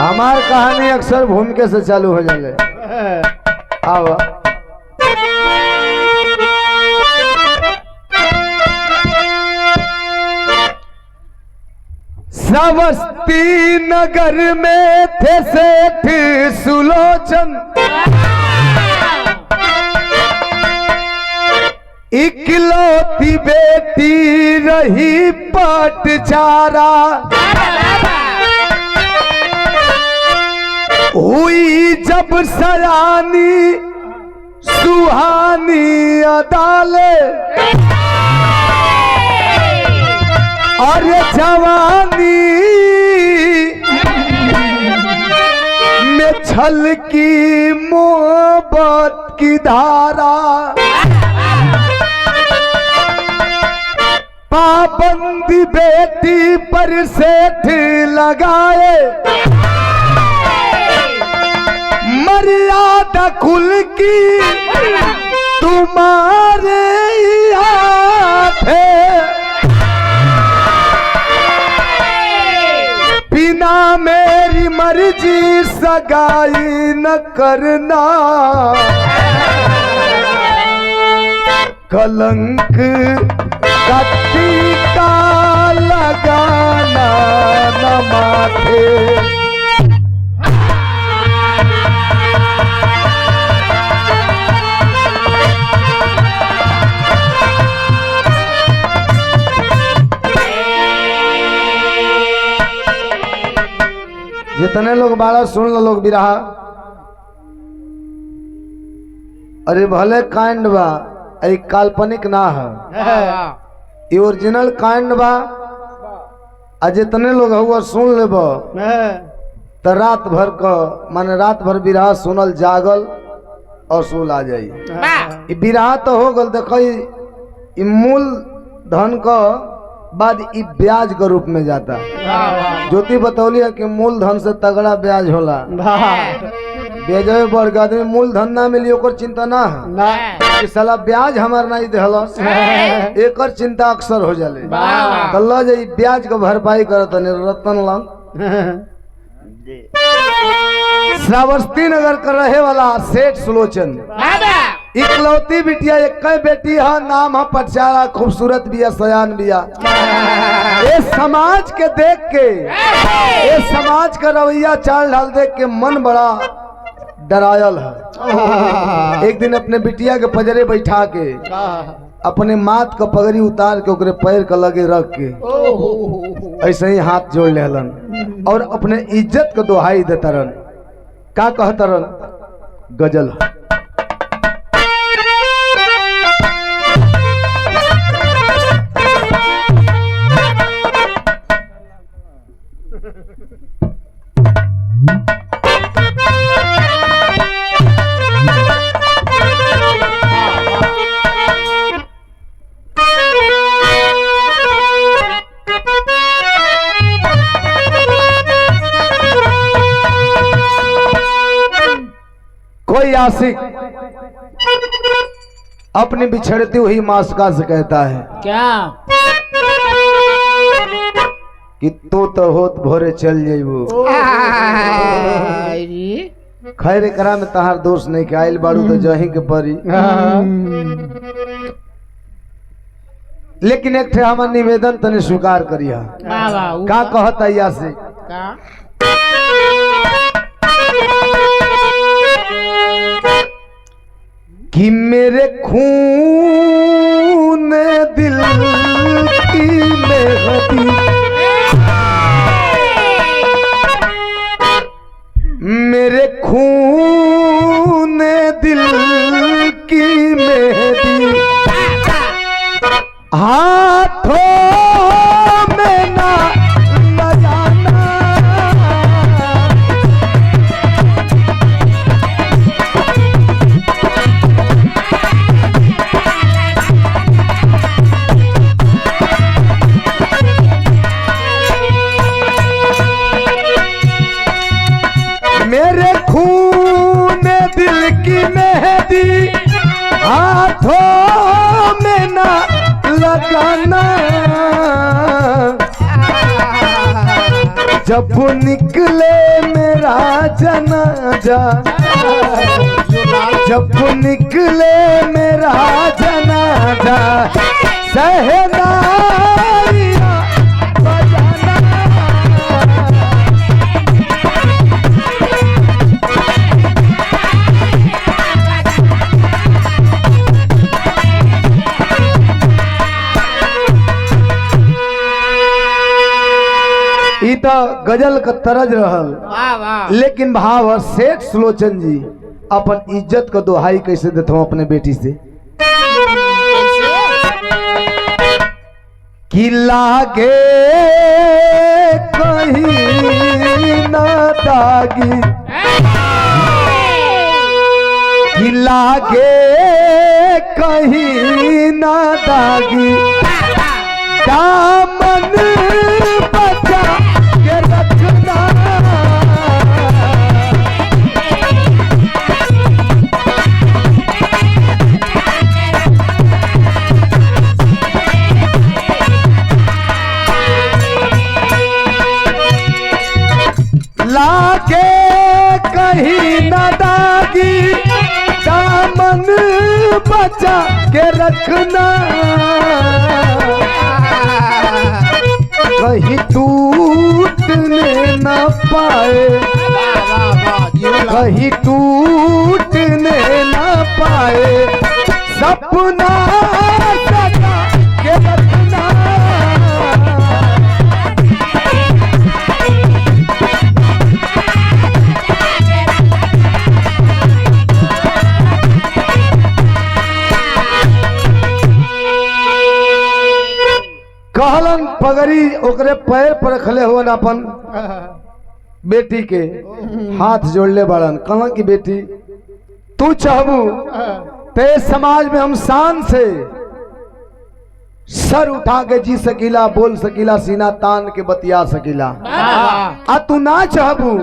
हमार कहानी अक्सर भूमिका से चालू हो जाले। आवा श्रावस्ती नगर में थे सेठ सुलोचन, इकलौती बेटी रही पटचारा, हुई जब सयानी सुहानी अदाले, और जवानी में छलकी मोहब्बत की धारा, पाबंदी बेटी पर सेठ लगाए, मर्यादा खुल की तुम्हारे हाथ है, बिना मेरी मर्जी सगाई न करना, कलंक का टीका लगाना न माथे। जितने लोग बाड़ा सुन लो लोग बिरहा, अरे भले कांड बा, ऐ काल्पनिक ना है, ये ओरिजिनल कांड बा। आ जितने लोग हुआ सुन लेब तो रात भर का माने रात भर बिरहा सुनल जागल और सूल आ जाई। बिरहा तो हो गल, देखो ई मूल धन का बाद ई ब्याज के रूप में जाता। ज्योति बतौली है कि मूल धन से तगड़ा ब्याज होला। ब्याज वर्ग आदमी मूल धन ना मिली ओकर चिंता ना है, साला ब्याज हमार नहीं देहलस, एकर चिंता अक्सर हो जाले। कल्ला जे ब्याज के भरपाई करत ने रतन लंग श्रावस्ती नगर का रहे वाला सेठ सुलोचन, इकलौती बिटिया, एक बेटी है, नाम है पटचारा, खूबसूरत बिया, सयान बिया। ये समाज के देख के, ये समाज का रवैया चाल ढाल देख के मन बड़ा डरायल है। एक दिन अपने बिटिया के पजरे बैठा के अपने माथ का पगड़ी उतार के ओकरे पैर का लगे रख के ऐसे ही हाथ जोड़ लेलन और अपने इज्जत को दोहाई देतरन। का कहतरन? गजल। कोई आशिक अपनी बिछड़ती हुई मास्का से कहता है क्या कि तू तो होत भोरे चल जाइबू। खैर एकरा में तहार दोष नहीं के, आइल बाड़ू तो जही के परी। लेकिन एक ठे हमार निवेदन तने स्वीकार करिया। का कहता या से कि मेरे खून दिल की मेहदी, मेरे खून दिल की मेहदी हाथों में ना लगाना, मेरे खून दिल की मेहंदी हाथों में ना लगाना, जब निकले मेरा जनाजा, जब निकले मेरा जनाजा, सहनाइयाँ बजाना। ई तो गजल का तरज रहल, लेकिन भाव सेठ सुलोचन जी अपन इज्जत का दोहाई कैसे देते हो अपने बेटी से कि लागे कहीं ना दागी, कि लागे कहीं ना दागी, दामन बचा के रखना। लागे कहीं न दागी, दामन बचा के रखना, कहीं टूटने न पाए, कहीं टूटने न पाए, सपना सजा के रखना। कहलन पगड़ी ओकरे पैर पर रखले हुए अपन बेटी के हाथ जोड़ले बड़न, कहलन की बेटी तू चाहबू ते समाज में हम शान से सर उठा के जी सकीला, बोल सकीला, सीना तान के बतिया सकीला, आ तू ना चाहबू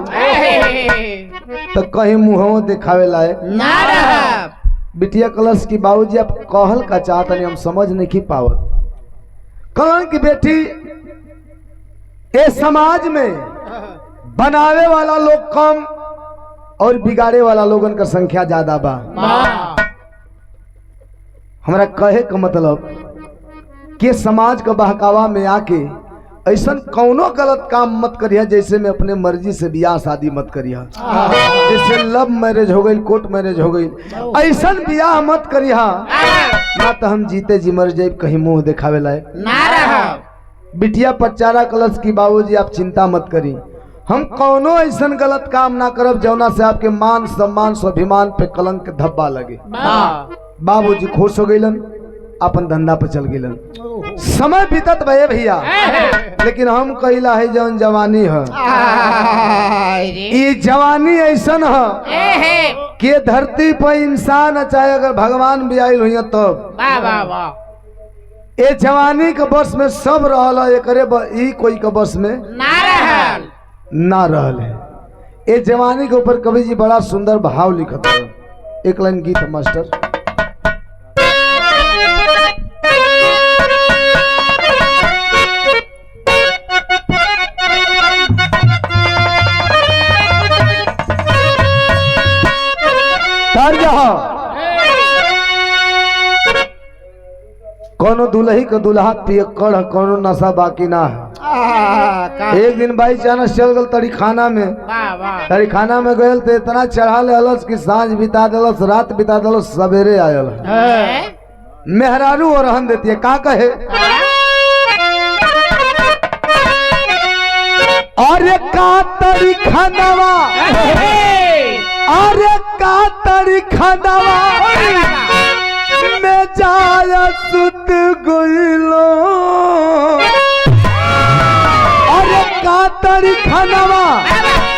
तो कहीं मुंह दिखावे लायक ना रह। बिटिया कलश की बाबूजी आप कहल का चाहता नहीं, हम समझ नहीं पावत। कहन की बेटी ए समाज में बनावे वाला लोग कम और बिगाड़े वाला लोगन का संख्या ज्यादा बा। हमारा कहे का मतलब कि समाज का बहकावा में आके ऐसा कौनो गलत काम मत करिया, जैसे में अपने मर्जी से बियाह शादी मत करिया, जैसे लव मैरिज हो गई, कोर्ट मैरिज हो गई, ऐसा बियाह मत करिया ना तो हम जीते जी मर जाए, कहीं मुंह दिखावे लायक ना रहा। बिटिया पचारा कलश की बाबूजी आप चिंता मत करी, हम कौनो ऐसा गलत काम ना करब जौना से आपके मान सम्मान स्वाभिमान पे कलंक के धब्बा लगे। बाबूजी खुश हो गईलन, अपन धंधा पे चल गईलन। समय बीतत भये भैया, लेकिन हम कहिला है जौन जवानी है, ये जवानी ऐसा है कि धरती पर इंसान चाहे अगर भगवान भी आयल हुई तब ये जवानी के बस में सब रहल, एकरे कोई के बस में ना रहल है। ये जवानी के ऊपर कवि जी बड़ा सुंदर भाव लिखत है, एक लाइन गीत मास्टर। कोनो दुल्ही का दुल्हा पियक्कड़, कोनो नशा बाकी ना है। एक दिन बाई चानस चल गल तड़ी खाना में, तड़ी खाना में गयल तो इतना चढ़ा ले अलस कि सांझ बिता दलस, रात बिता दलस, सवेरे आयल। मेहरारू और रहन देती है, का कहे अरे का तड़ी खानावा, अरे का तड़ी खानावा में जाया सुत गइलो, अरे का तड़ी खानावा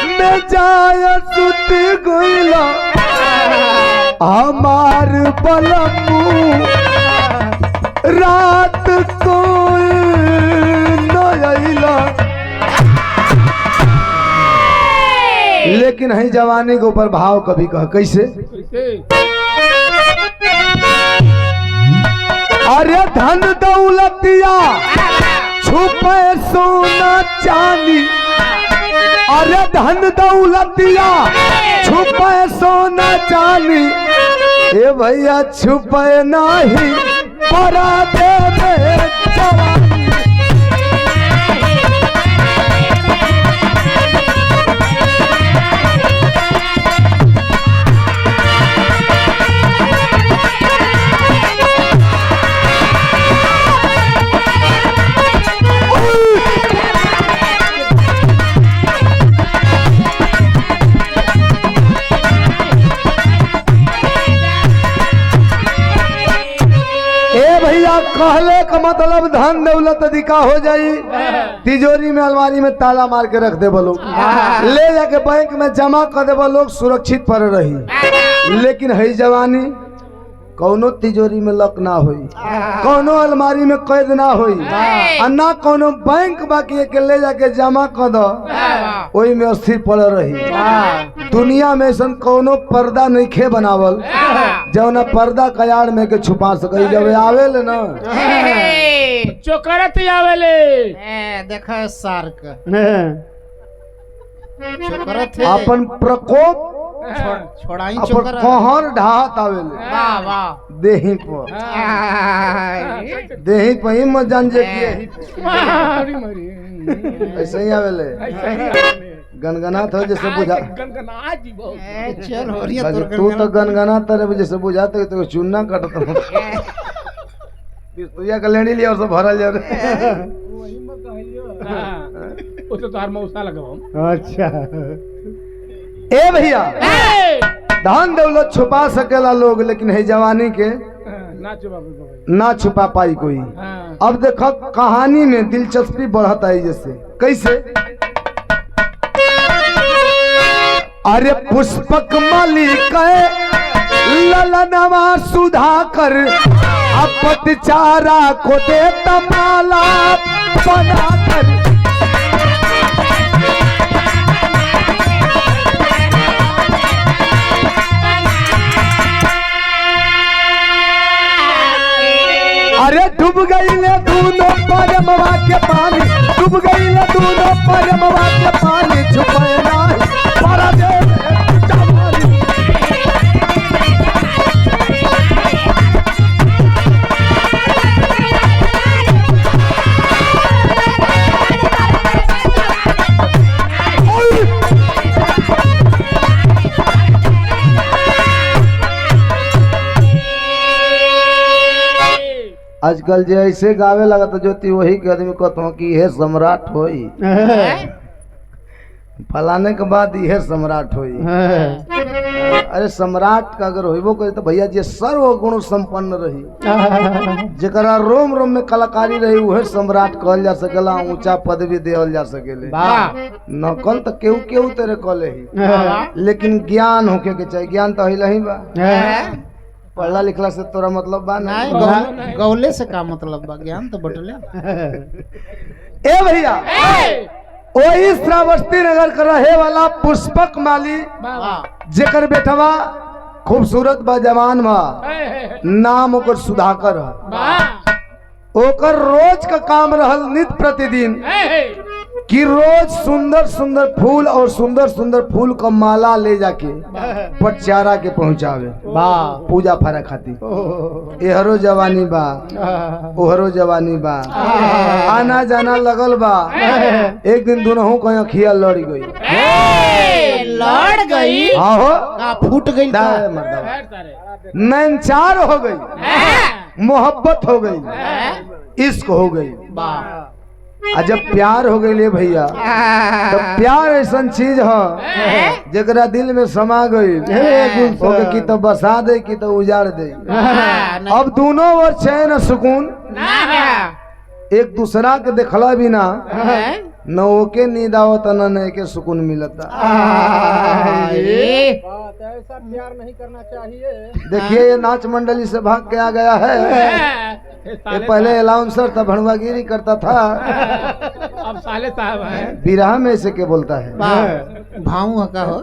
में जाया सुत गइलो, हमार बलमू रात को न आइला। लेकिन है जवानी के ऊपर भाव कभी कह कैसे अरे धन दौलतिया छुपे सोना चांदी अरे धन दौलतिया छुपे सोना चांदी ए भैया छुपे नहीं पराते में जवानी कहले का मतलब धन दौलत अधिका हो जाई तिजोरी में अलमारी में ताला मार के रख दे बोलो ले जाके बैंक में जमा कर दे लोग सुरक्षित पर रही लेकिन है जवानी कौनो तिजोरी में लक ना होई कौनो अलमारी में कैद ना होई ना कौनो बैंक बाकी के ले जाके जमा कर दो वही में अस्थिर पड़ रही दुनिया में ऐसा कौनो पर्दा नहीं खे बनावल जौना पर्दा कयाड़ में के छुपा सके जब आवेले ना चोकरत आवेले देखा सार्क चोकरत अपन प्रकोप छोड़ाई अपन कहर ढाहत आवेले वाह वाह देही पर देही पर ही मत जान जे ऐसे ही आवेले गनगनात हो जैसे बुझा चल हो रही है तू तो गनगनात तेरे जैसे बुझाते तो चुनना कटता पिस्तुया का लेनी लिया और सब भरल जा वो तो तार मौसा लगाओ अच्छा ए भैया धन दौलत छुपा सकेला लोग लेकिन है जवानी के ना छुपा पाई कोई अब देखो कहानी में दिलचस्पी बढ़ता है जैसे कैसे अरे पुष्पक मालिक ललनवा सुधाकर अपत चारा को दे तमाला बनाकर अरे डूब गई ले दोनों परमवा के पानी डूब गई ले दोनों परमवा के पानी छुपाए ना para दे जवानी आजकल जो ऐसे गावे लगा तो ज्योति वही के आदमी कहता हूँ कि यह सम्राट होई फलाने के बाद यह सम्राट होई अरे सम्राट का अगर होइबो करे तो भैया जी सर्व गुण संपन्न रही जरा रोम रोम में कलाकारी रही वह सम्राट कहल जा सकेला ऊंचा पदवी देवल जा सकेले नकल तो केहू केहू तेरे कले ही लेकिन ज्ञान होके के चाहिए ज्ञान तो हिला ही बा पढ़ला लिखला से तोरा मतलब बा नहीं गौले से का मतलब बा ज्ञान तो बटले ए भैया वही श्रावस्ती नगर का रहे वाला पुष्पक माली जेकर बेटवा खूबसूरत बा जवान बा नाम ओकर सुधाकर ओकर रोज का काम रहल नित्य प्रतिदिन कि रोज सुंदर सुंदर फूल और सुंदर सुंदर फूल का माला ले जाके पटचारा के पहुंचावे पूजा फारा खातिर एहरो जवानी बा ओहरो जवानी बा आना जाना लगल बा एक दिन दोनों कहीं खिया लड़ गई हाँ हो फूट गई नैनचार हो गई मोहब्बत हो गई इश्क हो गई जब प्यार हो गई ले भैया तो प्यार ऐसा चीज है जरा दिल में समा गई की तो बसा दे की तो उजाड़ दे अब दोनों ओर चैन सुकून एक दूसरा के देखला बिना न ओके नींद आवत न के सुकून मिलता ऐसा प्यार नहीं करना चाहिए। देखिए ये नाच मंडली से भाग के आ गया है ये पहले अलाउंसर था भड़वागिरी करता था अब साले साहब हैं। बिरहा में से के बोलता है भाऊ का हो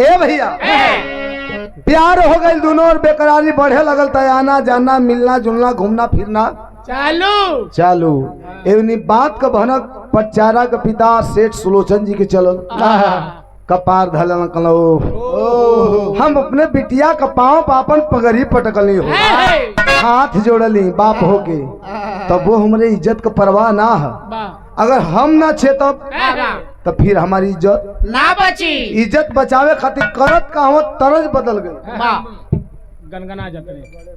ए भैया प्यार हो गई दोनों और बेकरारी बढ़े लगल त आना जाना मिलना जुलना घूमना फिरना चालू चालू एवनी बात का भनक पचारा के पिता सेठ सुलोचन जी के चलल कपार धलन कलो हम अपने बिटिया का पाँव पापन पगड़ी पटकली हो हाथ जोड़ली बाप होके तब वो हमारे इज्जत का परवाह ना है अगर हम ना छे तब फिर हमारी इज्जत ना बची इज्जत बचावे खातिर करत का हो तरज बदल गए गनगना जाते हैं।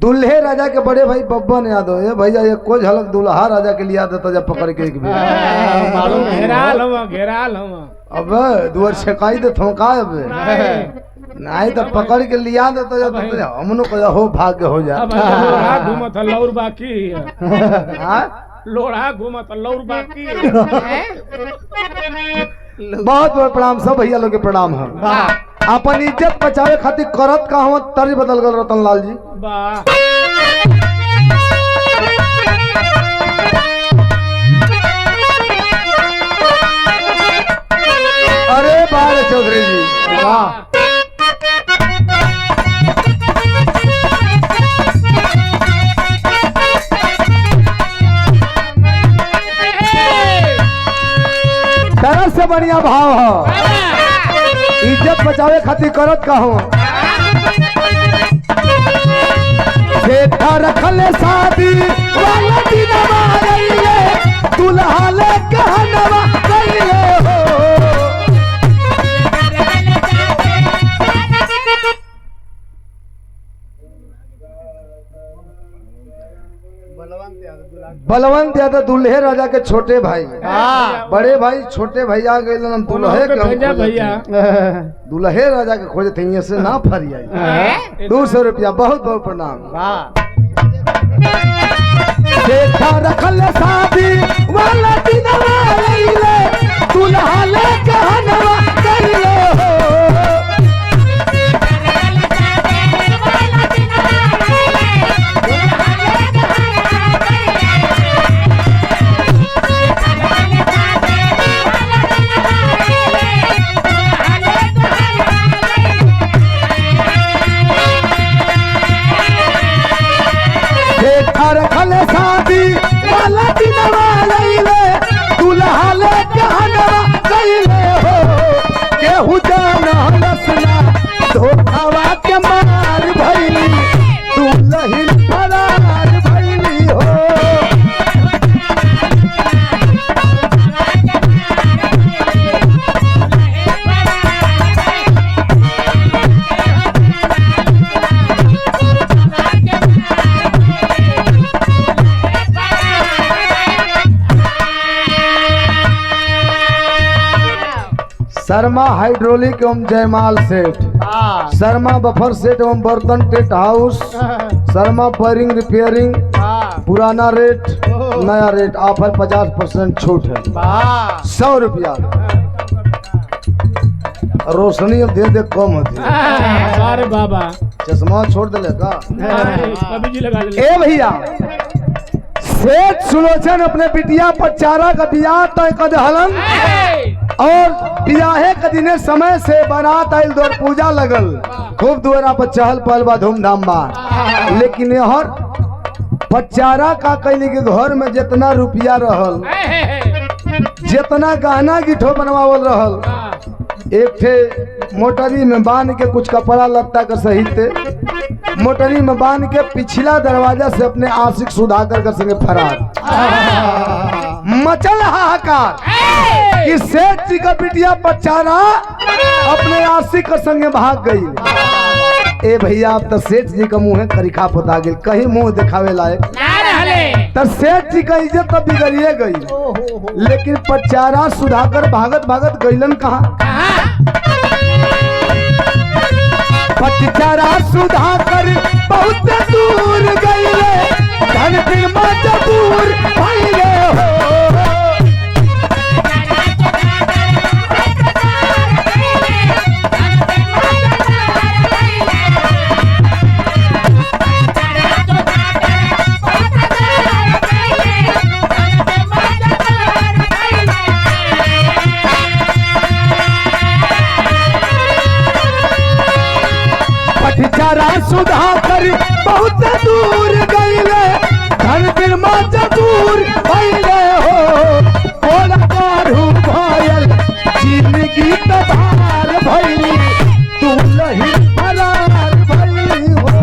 दुल्हे राजा के बड़े भाई बब्बन यादव है भैया ये कोई झलक दुल्हा राजा के लिया देता जब पकड़ के एक भी घेराल हम अब दुआर छकाई दे थोका अब नहीं तो पकड़ के लिया देता जब हमनो को हो भाग्य हो जा अब लोढ़ा घूमत लौर बाकी हाँ? लोढ़ा घूमत लौर बाकी बहुत बहुत प्रणाम सब भैया लोग के प्रणाम है अपन इज्जत बचावे खातिर करत का हम तर्ज बदल गल रतन लाल जी वाह अरे बार चौधरी जी वाह तरह से बढ़िया भाव है इज्जत बचावे खातिर करत का हो रखल शादी वाला दिनवा रइले दुल्हा ले कहनवा कइले हो बलवंत यादव दुल्हे राजा के छोटे भाई बड़े भाई छोटे भैया गए दुल्हे के भैया दुल्हे राजा के खोजे थे से ना फरी आई 200 रुपया बहुत बहुत प्रणाम देखा रखल शादी वाला दिनवा रइले दुल्हा ले कहनवा कइले हो रखल शादी वाला दिनवा रइले दुल्हा ले कहनवा कइले हो केहू जाना नसना धोखावा के मार भइली दुल्हिन फरार भइली हो शर्मा हाइड्रोलिक एवं जयमाल सेठ शर्मा बफर सेट एवं बर्तन टेट हाउस शर्मा वायरिंग रिपेयरिंग पुराना रेट नया रेट ऑफर 50% छूट है 100 रुपया रोशनी अब धीरे धीरे कम होती है अरे बाबा चश्मा छोड़ दे का कभी जी लगा ले ए भैया सेठ सुलोचन अपने बिटिया पर चारा का बियाह तय कर हलन और बियाहे के दिने समय से बारात आयल दौर पूजा लगल खूब दुआरा पर चहल पहल बा धूमधाम बा लेकिन यहर पचारा का कैली के घर में जितना रुपया रहल जितना गहना गिठो बनवावल रहल एक थे मोटरी में बांध के कुछ कपड़ा लत्ता का सहित मोटरी में बांध के पिछला दरवाजा से अपने आशिक सुधाकर के संगे फरार मचल हाहाकार कि सेठ जी का बिटिया पचारा अपने आशिक के संगे भाग गई ए भैया अब तो सेठ जी का मुंह करिखा पोता गई कहीं मुंह दिखावे लायक तो सेठ जी का इज्जत तो बिगड़िए गई लेकिन पचारा सुधाकर भागत भागत गईलन कहा पचारा सुधाकर बहुत दूर गईले धन दिन मजबूर भइले हो पचारा सुधाकर बहुत दूर गईले धन बिन मजबूर भइले हो कोला कारू भयल जिंदगी तबार भइली तू लही फरार भइली हो।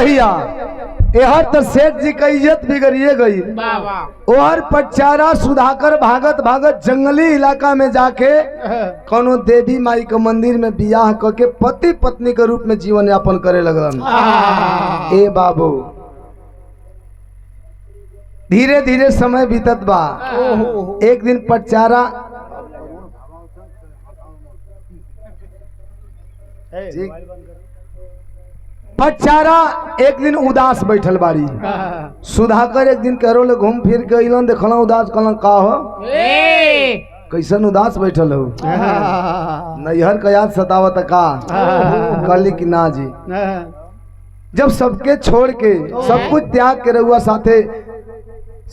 भैया यह तो सेठ जी का इज्जत बिगड़िए गई। और पचारा सुधाकर भागत भागत जंगली इलाका में जाके कोनो देवी माई के मंदिर में बियाह करके पति पत्नी के रूप में जीवन यापन करे लगलन। ए बाबू धीरे धीरे समय बीतत बा। एक दिन पचारा पचारा एक दिन उदास बैठल बाड़ी। सुधाकर एक दिन करो ले घूम फिर के अइलन देखल उदास कहलन का हो कैसन उदास बैठल हो नैहर का याद सतावत का कहली कि ना जी जब सबके छोड़ के सब कुछ त्याग के रहुआ साथे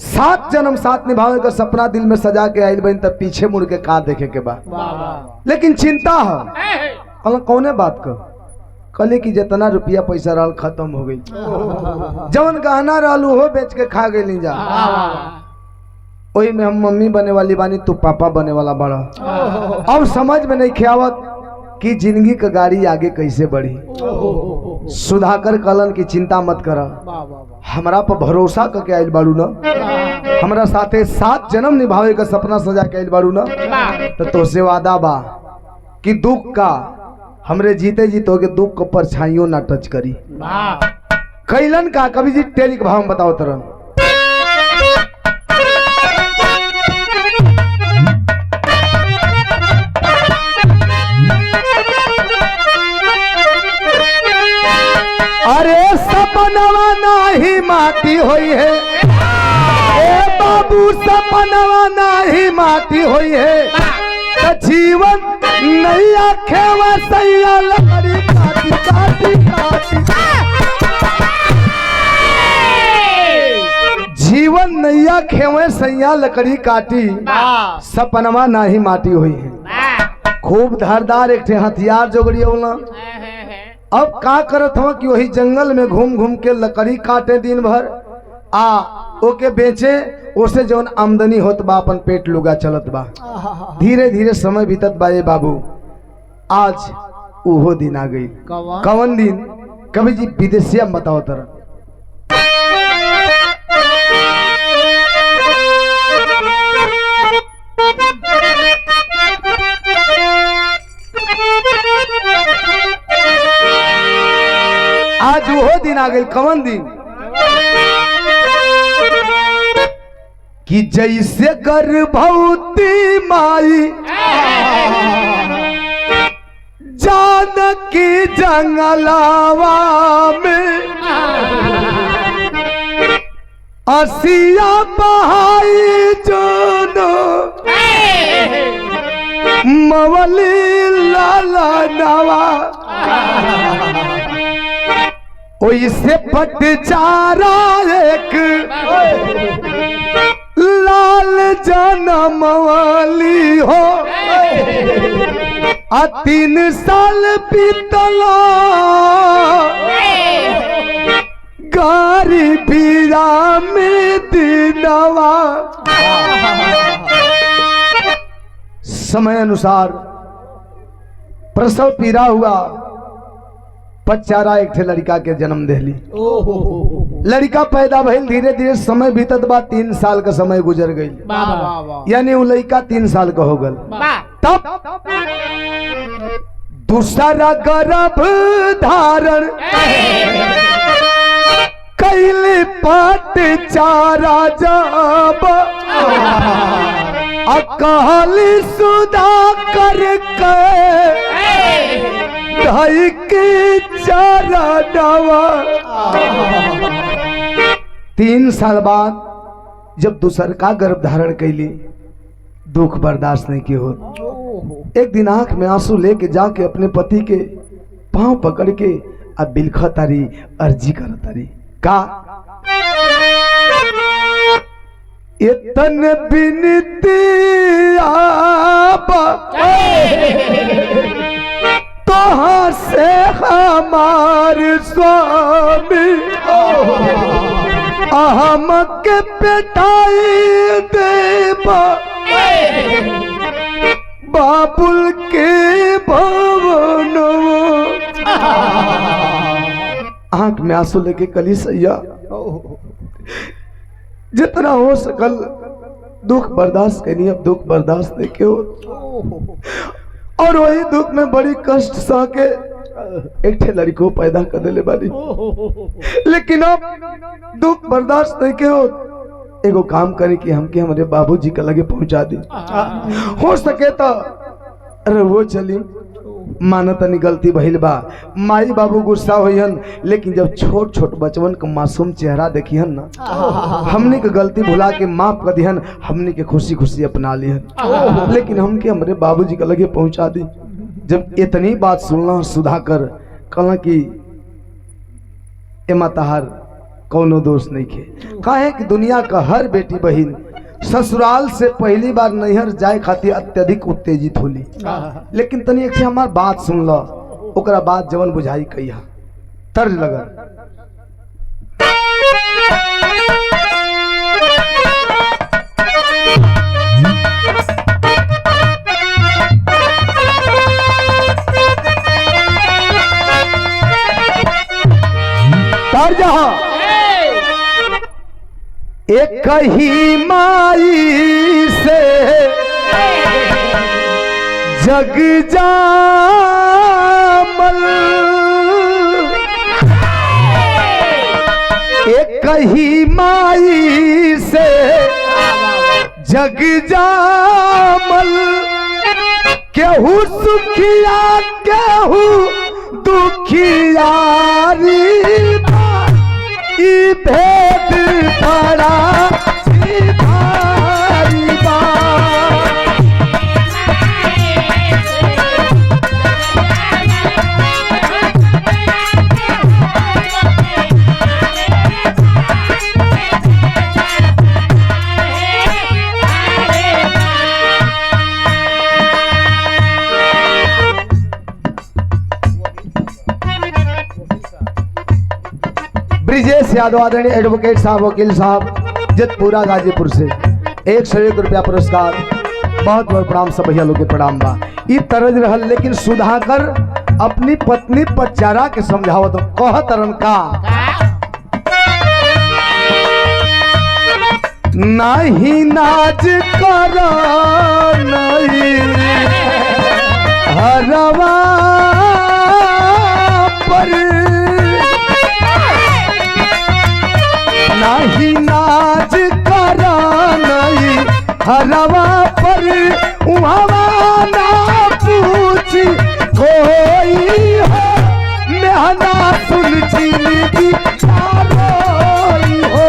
7 जन्म साथ निभावे का सपना दिल में सजा के आइल बन तब पीछे मुड़ के का देखे के बाद लेकिन चिंता है कहलन कौने बात का कहले कि जितना रुपया पैसा रहल खत्म हो गई जवन गहना रहलू हो बेच के खा गई जा वही में हम मम्मी बने वाली बानी तू पापा बने वाला बड़ा। अब समझ में नहीं खियावत कि जिंदगी का गाड़ी आगे कैसे बढ़ी। सुधाकर कहलन की चिंता मत कर हमरा पर भरोसा करके आइल बाड़ू न हमरा साथे 7 जन्म निभावे का सपना सजा के आइल बाड़ू न तो तोसे वादा बा कि दुख का हमरे जीते जीत हो के दुख को परछाइयों ना टच करी। कैलन का कवि जी टेलिक भाव में बताओ तरन अरे सपनवा नाही माटी होई है ए बाबू सपनवा नाही माटी होई है जीवन नैया खेवा सैया लकड़ी काटी काटी काटी जीवन नैया खेवे सैया लकड़ी काटी सपनवा नाही माटी हुई है। खूब धारदार एक हथियार जोगड़ी होना। अब का करत हो कि वही जंगल में घूम घूम के लकड़ी काटे दिन भर आ ओके बेचे ओसे जौन आमदनी होत बा अपन पेट लुगा चलत बा। धीरे धीरे समय बीतत बा। ये बाबू आज उहो दिन आ गई। कवन दिन कभी जी विदेशिया बताओ तरह आज वो दिन आ गई। कवन दिन कि जैसे गर्भवती माई जानकी जंगलावा में असिया बहाई जोनो मवली लाला नवा ओइसे पट चारा एक लाल जनम वाली हो 3 साल बीतला गारी पीरा में दिनवा। समय अनुसार प्रसव पीरा हुआ। पचारा एक थे लड़का के जन्म देली। लड़का पैदा भइल। धीरे धीरे समय बीतत बा। 3 साल का समय गुजर गई। यानी वो लड़का 3 साल का हो गल। तब दूसरा गर्भ धारण कैले पाट चारा जब अकाली सुधा कर ढाई के चारा डावा। 3 साल बाद जब दूसर का गर्भ धारण कैली दुख बर्दाश्त नहीं की हो। एक दिन आंख में आंसू लेके जाके अपने पति के पांव पकड़ के अब बिलखा तारी अर्जी कर तारी का इतन बिनती तोहाँ से हमार स्वामी अहम के पिटाई देबा बाबुल के भवन आंख में आंसू लेके कली सैया जितना हो सकल दुख बर्दाश्त करनी, अब दुख बर्दाश्त नहीं क्यों और वही दुख में बड़ी कष्ट सह के एक ठे लड़की को पैदा कर दिले बानी, लेकिन अब दुख बर्दाश्त नहीं क्यों एगो काम करे कि हमके हमारे बाबूजी के लगे पहुंचा दी, हो सके तो अरे वो चली मानतनी गलती भइल बा, माई बाबू गुस्सा होइहन, लेकिन जब छोट छोट बचवन का मासूम चेहरा देखिहन ना हमने के गलती भुला के माफ कर दिहन, हमने के खुशी खुशी अपना लिहन, लेकिन हमके हमारे बाबूजी के लगे पहुंचा दी। जब इतनी बात सुनना सुधाकर कहला कि एमा तहार कौनो दोष नहीं खे, काहे कि दुनिया का हर बेटी बहन ससुराल से पहली बार नैहर जाए खातिर अत्यधिक उत्तेजित होली, लेकिन तनी एक हमार बात सुन लो, ओकरा बात जवन बुझाई कहिया तर्ज लगा। तर्ज एक ही माई से जग जामल, एक ही माई से जग जामल, केहू सुखिया केहू दुखियारी ई भेद पड़ा भारी ब्रिजेश यादव आदरणीय एडवोकेट साहब, वकील साहब, जितपुरा गाजीपुर से 101 रुपया पुरस्कार, बहुत बहुत प्रणाम सब भैया लोग के प्रणाम बा। ई तरज रहल, लेकिन सुधाकर अपनी पत्नी पर चारा के समझावत कह तरन का नहीं नाज कर नहीं हरवा पर नहीं नाज करा नहीं हरवा पर उहवा ना पूछी कोई हो मेहना सुन जिंदगी चारोई हो।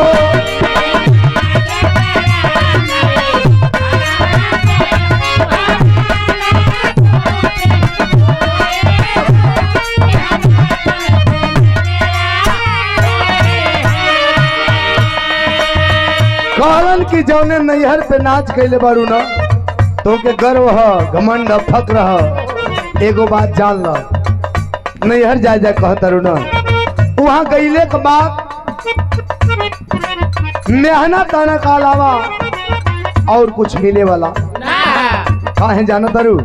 कारण की जौने नैहर पे नाच कैले बारू न तो के गर्व ह घमंड फक्र ह, एगो बात जान ल, नैहर जाए जाए कहतरू न वहां गईले के बाद मेहनत आने का अलावा और कुछ मिले वाला काहे जाना तारू,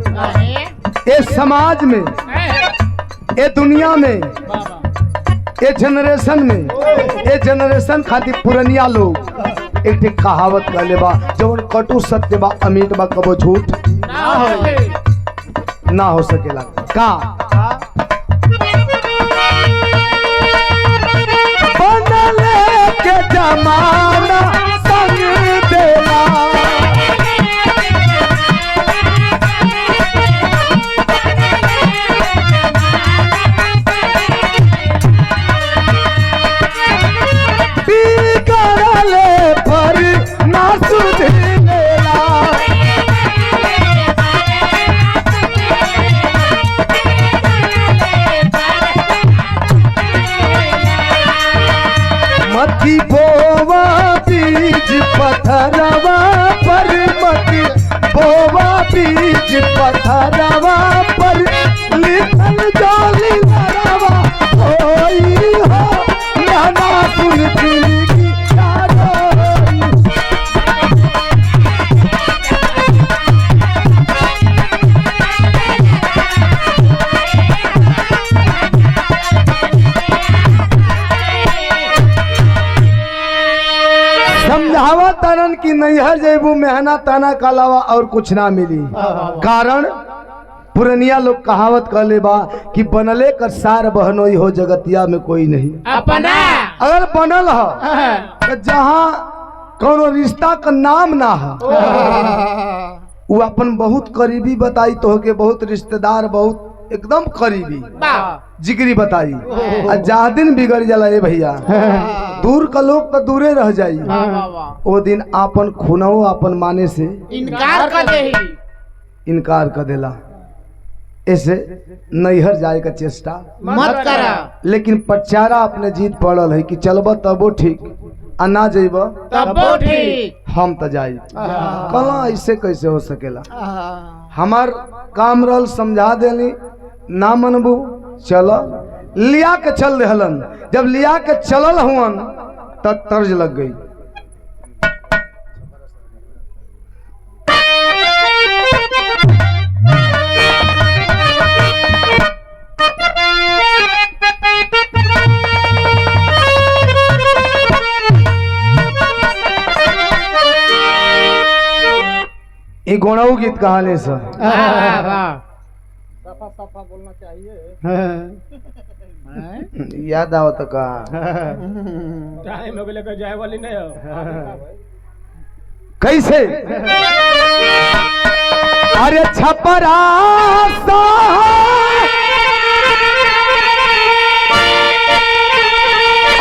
ये समाज में, ये दुनिया में, ये जनरेशन खातिर पुरनिया लोग एक ठीक कहावत कहले बा, जवन कटु सत्य बा अमीट बा कबो झूठ ना हो सकेला का बनले के जमाना संग देला बीज पथरवा पर मत बोवा बीज पथरवा पर लिखल जोली लरवा होई हो नाना सुन दिल की यारोई। समझावा तरन की नैहर जेबू मेहना ताना का अलावा और कुछ ना मिली। कारण पुरनिया लोग कहावत कहले बा कि बनले कर सार बहनोई हो जगतिया में कोई नहीं। अपना अगर बनल हो तो जहाँ कोनो रिश्ता का नाम ना हो वो अपन बहुत करीबी बताई तो के बहुत रिश्तेदार बहुत एकदम करीबी जिगरी बताई आ जहाँ दिन बिगड़ जाला ए भैया दूर का लोग तो दूरे रह जाई वो दिन आपन खुनऊ आपन माने से इनकार कर दे इनकार कर देला। ऐसे नैहर जाए का चेष्टा मत करा। लेकिन पचारा अपने जीत पड़ल है कि चलब तबो ठीक आ ना जेब तब ठीक हम तो जाई। कला ऐसे कैसे हो सकेला। हमार काम रहल समझा देली ना मनबू चल लिया के चल रहलन। जब लिया के चलल हुअन तब तर्ज लग गई। ये गोणाऊ गीत कहानी से याद आवत का टाइम हो गए जाए वाली नहीं हो। कैसे अरे छपरा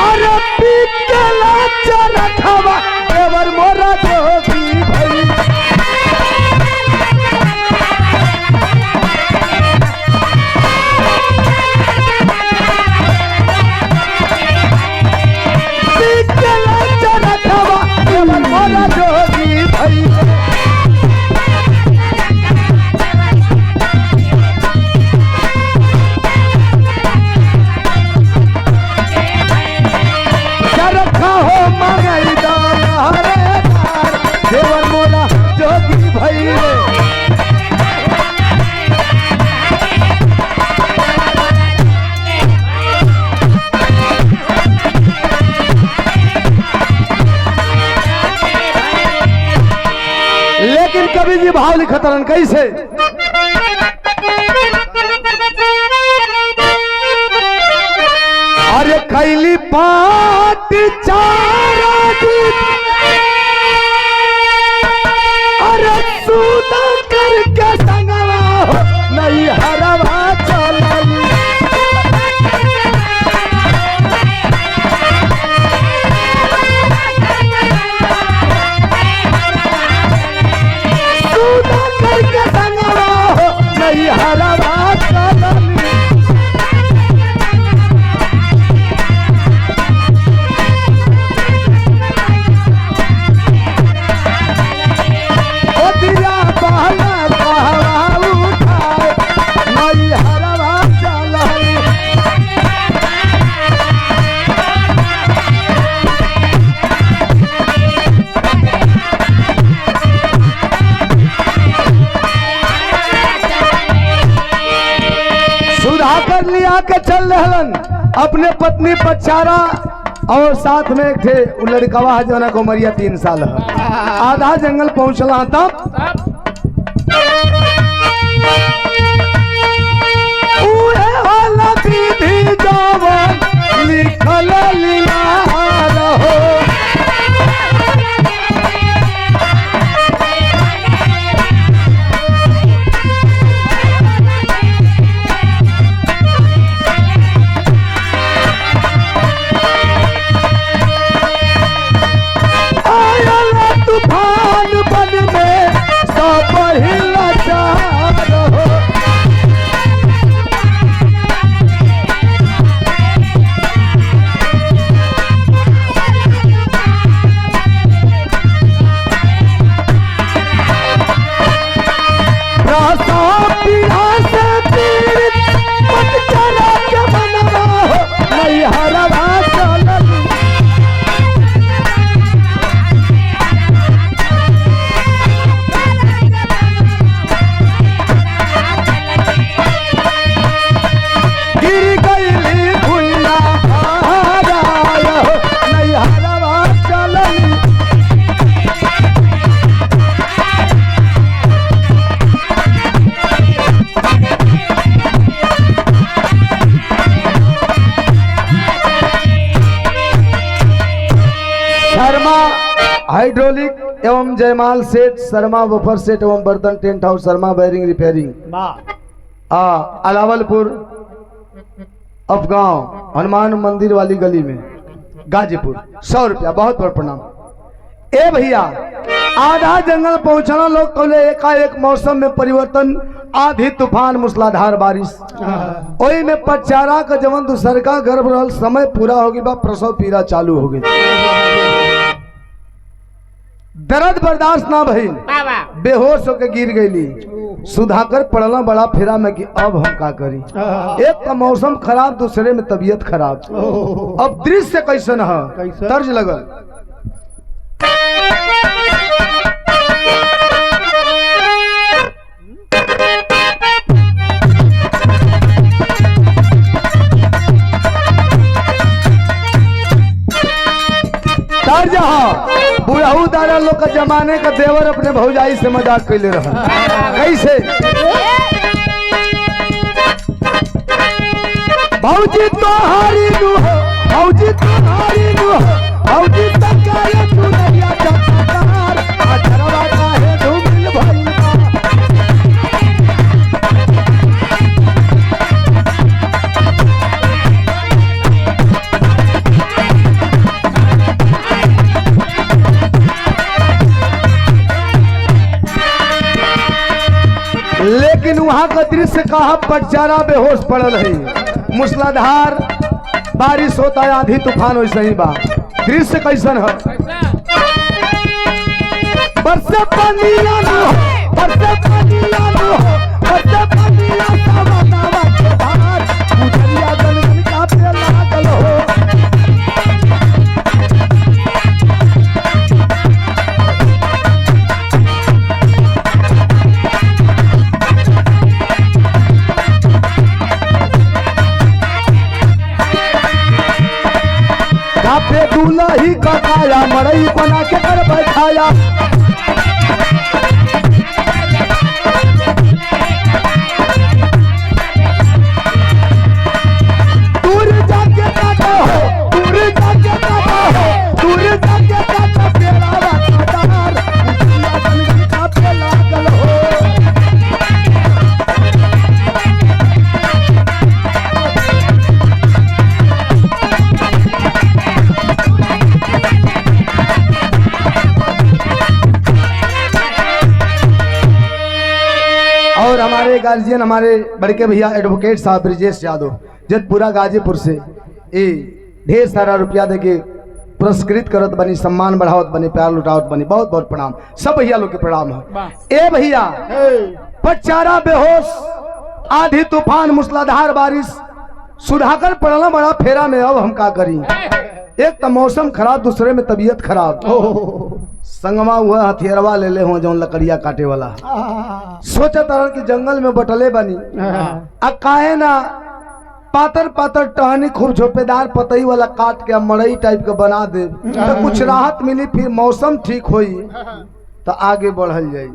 अरे पिकला चरखवा देवर मोरा जोगी भई। लेकिन कभी जी भाव लिखतरन कैसे अरे कैली पाट चारा अरे सूदा करके संगवा हो नहीं हरवा चलई। लिया के चल रहलन अपने पत्नी पचारा और साथ में एक थे लड़कवा है जो को मरिया 3 साल है। आधा जंगल पहुंचला तब लिखल लीला रहो तूफान बन में सब हिला रहो। शर्मा हाइड्रोलिक एवं जयमाल सेठ, शर्मा बफर सेठ एवं बर्तन tent house, Sharma wiring repairing, Alawalpur Afgaon, Hanuman मंदिर वाली गली में, गाजीपुर। 100 रुपया, बहुत बहुत प्रणाम। ए भैया, आधा जंगल पहुंचना लोग कहले एकाएक मौसम में परिवर्तन, आधी तूफान मूसलाधार बारिश, ओई में पचारा का जवन दूसरका गर्भ रहल, समय पूरा हो गया, प्रसव पीड़ा चालू हो गई, दर्द बर्दाश्त ना भइल, बेहोश होकर गिर गईली। सुधाकर पड़ला बड़ा फेरा में कि अब हम का करी, एक का मौसम खराब, दूसरे में तबीयत खराब, अब दृश्य कैसन है, तर्ज लगल। तर्ज बुढ़ऊ दादा लोग का जमाने का देवर अपने भौजाई से मजाक कैले रहा, कैसे? भौजी तोहारी नु हो, भौजी तोहारी नु हो, भौजी तकारे तू नैया चमकार, अधरवा काहे धूमिल भइल बा। लेकिन वहां का दृश्य कहा, पटचारा बेहोश पड़ल है, मूसलाधार बारिश होता है, आधी तूफान वैसे ही बा। दृश्य कैसन है? बरसे पानिया नु हो, बरसे पानिया नु हो, बरसे पानिया सावा सावा के धार, उजरिया गलगल का पे लागल हो। कापे दूल्ही का काया, मड़ई बना के कर बैठाया, दूर जाके काटा हो, दूर जाके काटा हो, दूर जाके काटा पेड़ा वाटार, उजरिया गलगल का पे लागल हो। और हमारे गार्जियन, हमारे बड़के भैया एडवोकेट साहब ब्रिजेश यादव जतपुरा गाजीपुर से ए ढेर सारा रुपया देके पुरस्कृत करत बनी, सम्मान बढ़ावत बनी, प्यार लुटावत बनी, बहुत बहुत प्रणाम। सब भैया लोग के प्रणाम है। ए भैया, पचारा बेहोश, आधी तूफान मूसलाधार बारिश, सुधाकर पड़ला बड़ा फेरा में, अब हम का करी, एक तो मौसम खराब, दूसरे में तबीयत खराब, संगमा हुआ हथियारवा ले ले हो जौन लकड़िया काटे वाला, सोचा तरह कि जंगल में बटले बनी, आ काहे ना पातर पातर टहनी खूब झोपेदार पतई वाला काट के मड़ई टाइप के बना दे, तो कुछ राहत मिली, फिर मौसम ठीक होई तो आगे बढ़ल जाई।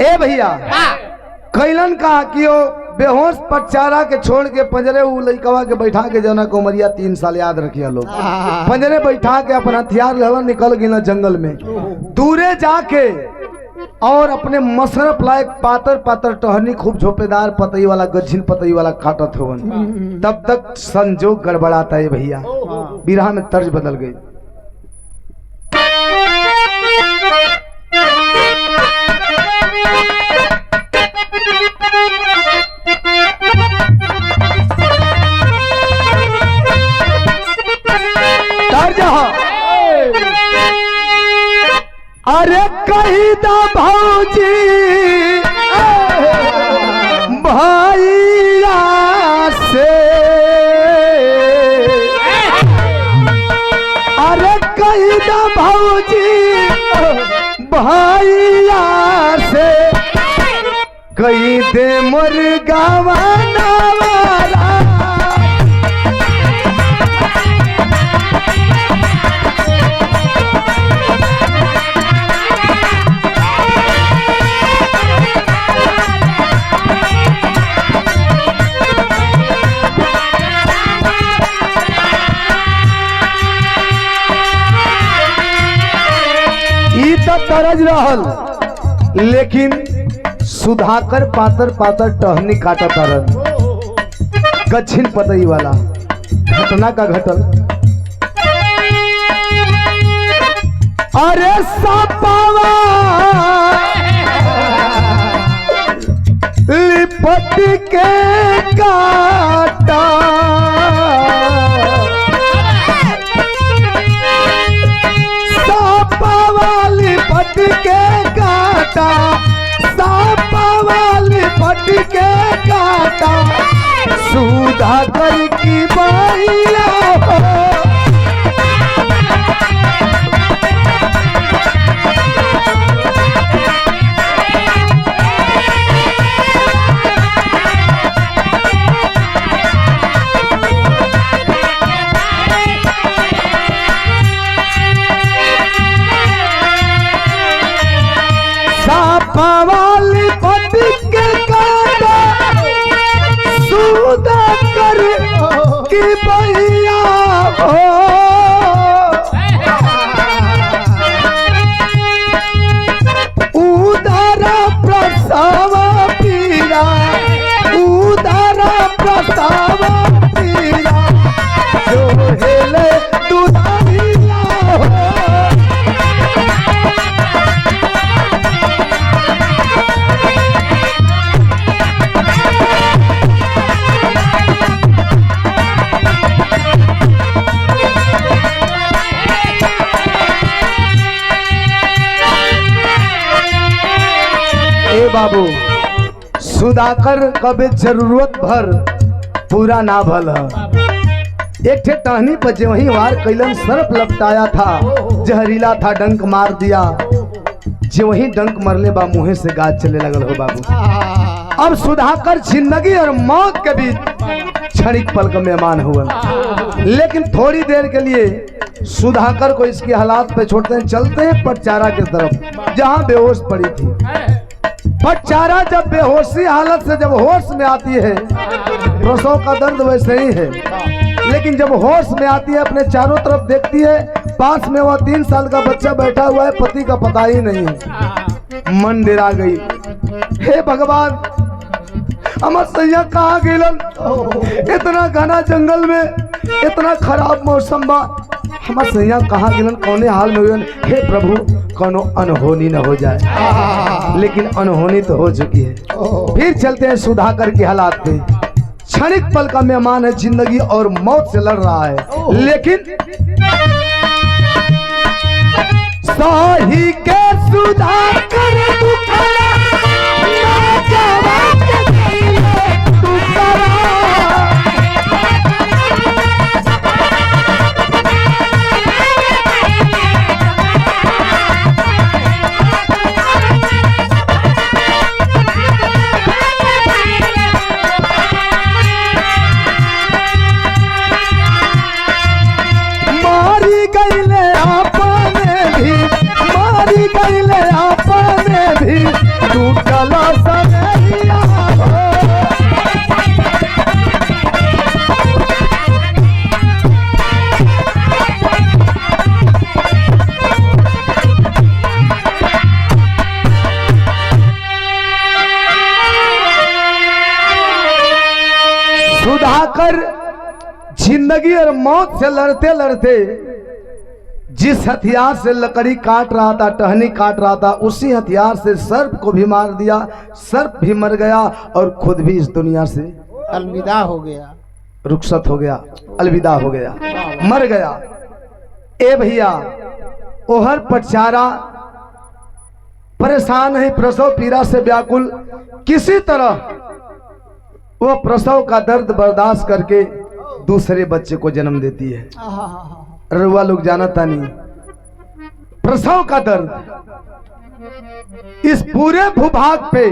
ए भैया, कैलन का कि वो बेहोश पटचारा के छोड़ के पंजरे उ लइकवा के बैठा के जना को उमरिया 3 साल याद रखिया लोग, पंजरे बैठा के अपन हथियार लेला निकल गिना जंगल में, दूरे जाके और अपने मशरफ लायक पातर पातर टहनी खूब झोपेदार पतई वाला, गज्जिन पतई वाला काटत होवन। तब तक संजोग गड़बड़ाता है भैया, बिरहा में तर्ज बदल गई। अरे कही दा भौजी भैया से, अरे कही दा भौजी भैया से, कही दे मुर्गावा नवारा, गरज रहल, लेकिन सुधाकर पातर पातर टहनी काटत रहल। गच्छिन पतई वाला घटना का घटल। अरे सापावा लिपट के काटा, सापावा लिपट के काटा, सापावा लिपट के काटा, सुधाकर की बाइया हो। सापावाली पति के काटा, सुधाकर की भैया हो। उदारा प्रसाव पीरा, उदारा प्रसाव पीरा, जो हेले दुधारिया हो। ए बाबू, सुधाकर कभी जरूरत भर पूरा ना भल है। एक ठे टहनी पर जो वही वार कैलन, सर्प लपटाया था, जहरीला था, डंक मार दिया। जो वही डंक मरले बा मुँह से गाज चले लगल हो बाबू। अब सुधाकर जिंदगी और मौत के बीच क्षणिक पल का मेहमान हुआ, लेकिन थोड़ी देर के लिए सुधाकर को इसकी हालात पे छोड़ते हैं, चलते हैं पटचारा की तरफ जहाँ बेहोश पड़ी थी। पटचारा जब बेहोशी हालत से जब होश में आती है, प्रसव का दर्द वैसे ही है, लेकिन जब होश में आती है अपने चारों तरफ देखती है, पास में वह 3 साल का बच्चा बैठा हुआ है, पति का पता ही नहीं है। मन डरा गई, हे भगवान अमर सैया कहाँ गिलन, इतना घना जंगल में इतना खराब मौसम बा, हमार सैया कहाँ गिलन, कौने हाल में हुए। हे प्रभु कोनो अनहोनी न हो जाए, लेकिन अनहोनी तो हो चुकी है। फिर चलते हैं सुधाकर की हालात पे। क्षणिक पल का मेहमान है, जिंदगी और मौत से लड़ रहा है, लेकिन साही के सुधाकर सुधाकर जिंदगी और मौत से लड़ते लड़ते जिस हथियार से लकड़ी काट रहा था, टहनी काट रहा था, उसी हथियार से सर्प को भी मार दिया। सर्प भी मर गया और खुद भी इस दुनिया से अलविदा हो गया, रुखसत हो गया, अलविदा हो गया, मर गया। ए भैया, ओहर पटचारा परेशान है, प्रसव पीड़ा से व्याकुल, किसी तरह वो प्रसव का दर्द बर्दाश्त करके दूसरे बच्चे को जन्म देती है। रुआ लोग जानता नहीं, प्रसव का दर्द इस पूरे भूभाग पे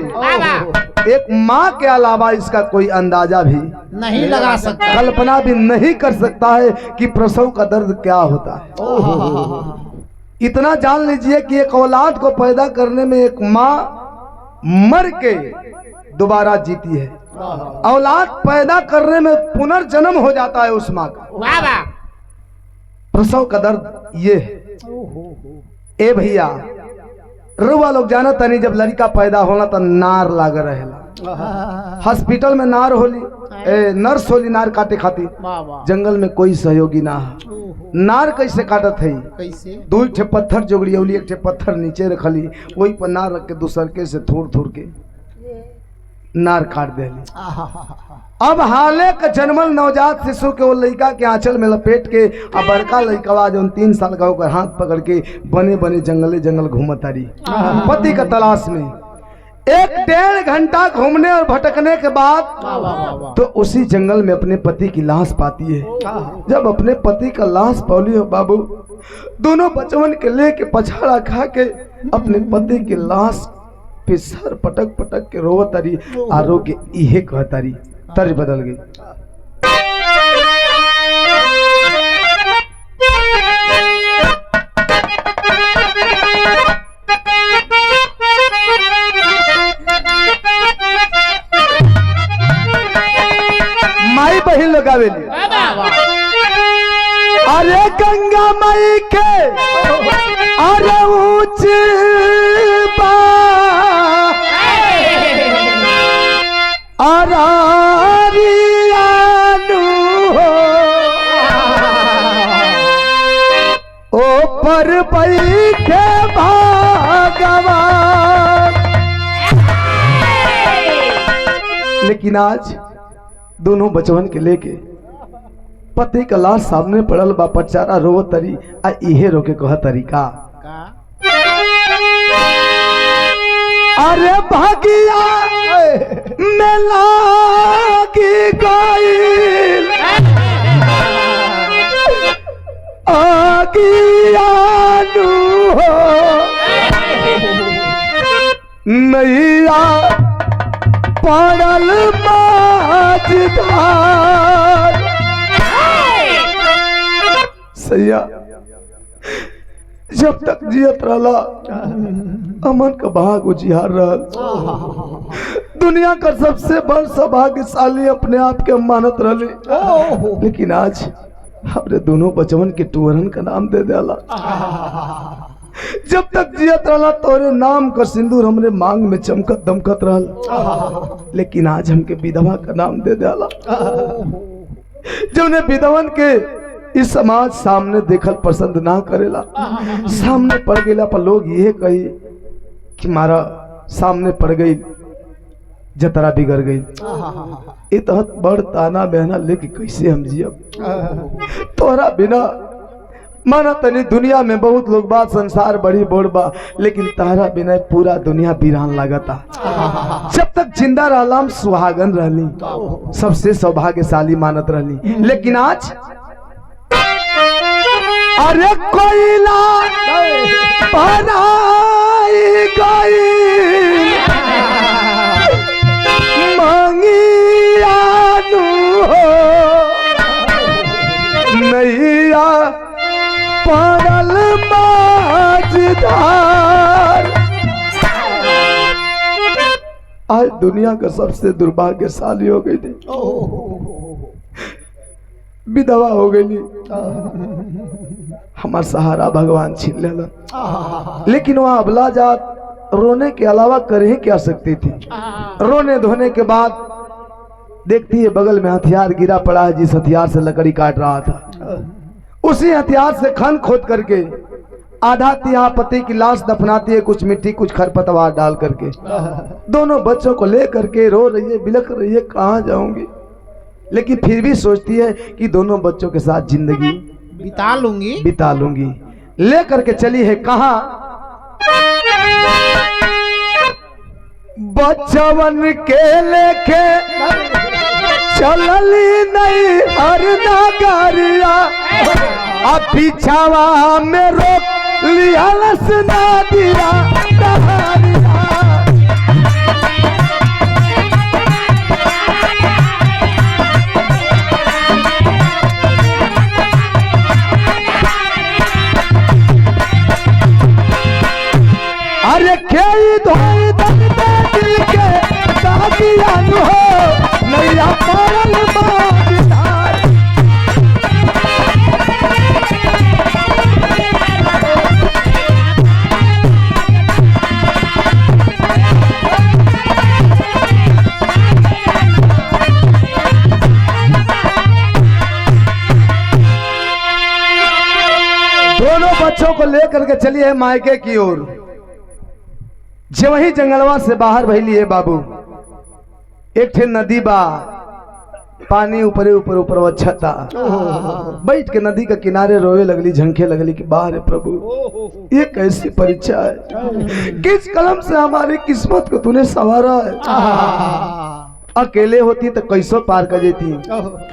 एक माँ के अलावा इसका कोई अंदाजा भी नहीं लगा सकता, कल्पना भी नहीं कर सकता है कि प्रसव का दर्द क्या होता है। इतना जान लीजिए कि एक औलाद को पैदा करने में एक माँ मर के दोबारा जीती है, औलाद पैदा करने में पुनर्जन्म हो जाता है उस माँ का। प्रसव का दर्द ये है। ए भैया, रुआ लोग जाना तनी जब लड़का पैदा होला तो नार लाग रहेला। हॉस्पिटल में नार होली नर्स होली नार काटे खातिर। वाह वाह। जंगल में कोई सहयोगी ना है। नार कैसे काटत है? कैसे? दू ठे पत्थर जोगड़ियौली, एक ठे पत्थर नीचे रखली, वही पर नार रख के दूसर के से थोड़ थोड़ के नार काट देली। अब हाले का जन्मल नवजात शिशु के वो लड़का के आंचल में लपेट के अब बड़का लड़का जो 3 साल का होकर हाथ पकड़ के बने बने जंगले जंगल घूमत रही पति का तलाश में। 1-1.5 घंटा घूमने और भटकने के बाद तो उसी जंगल में अपने पति की लाश पाती है। जब अपने पति का लाश पौली हो बाबू, दोनों बचवन के लेके पछाड़ा खा के अपने पति की लाश पे सर पटक पटक के रोवत रही। आरोग्य इहे कहतारी तर्ज बदल गई। माई बहिन लगावेली। अरे गंगा माई के अरे ऊंच पर बैठे भगवान। लेकिन आज दोनों बचवन के लेके पति का लाश सामने पड़ल बा, पचारा रो तरी आ इहे रोके कह तरीका। अरे भागिया में लागी गइल आगियानु हो नैया पड़ल माझधार। सैया जब तक जियत रहला अमन का भाग उजियार रहल। दुनिया का सबसे बड़ सौभाग्यशाली अपने आप के मानत रहली। लेकिन आज हमरे दोनों बचवन के टूरन का नाम दे देला। जब तक जियत रहला तोरे नाम का सिंदूर हमरे मांग में चमकत दमकत रहल। लेकिन आज हमके विधवा का नाम दे देला। जब ने विधवन के इस समाज सामने देखल पसंद ना करेला। सामने पड़ गईला पर लोग ये कही कि मारा सामने पड़ गई जतरा बिगड़ गई। इतहत बड़ ताना बहना लेके कैसे हम जियब तोहरा बिना। माना तनी दुनिया में बहुत लोग बात संसार बड़ी बोड़ बा, लेकिन तारा बिना पूरा दुनिया वीरान लागता। जब तक जिंदा रहला सुहागन रहली, सबसे सौभाग्यशाली मानत रहली। लेकिन आज अरे कोयला बनाई गई मांगियानु हो नैया पड़ल माझधार। आज दुनिया का सबसे दुर्भाग्यशाली हो गई थी, विधवा हो गई। हमारा सहारा भगवान छीन लेला। लेकिन वह अबला जात रोने के अलावा कर ही क्या सकती थी। रोने धोने के बाद देखती है बगल में हथियार गिरा पड़ा है, जिस हथियार से लकड़ी काट रहा था उसी हथियार से खन खोद करके आधा तिहा पति की लाश दफनाती है, कुछ मिट्टी कुछ खरपतवार डाल करके। दोनों बच्चों को ले करके रो रही है, बिलख रही है, कहाँ जाऊंगी। लेकिन फिर भी सोचती है कि दोनों बच्चों के साथ जिंदगी बिता लूंगी। ले करके चली है कहाँ? बचवन के लेके चलली नहीं हर नगरिया। अब पीछावा में रोक लिया लसना दिया डहरिया। अरे खेई धोई दे दिल के सागियानु हो नैया पड़ल माझधार। करके चली है मायके की ओर। जे वही जंगलवा से बाहर भइली है बाबू, एक ठे नदी बा, पानी ऊपरे ऊपर ऊपर वच्छता। बैठ के नदी के किनारे रोवे लगली, झंखे लगली कि बाहर प्रभु ये कैसी परीक्षा है, किस कलम से हमारी किस्मत को तूने संवारा है। अकेले होती तो कैसो पार कर देती,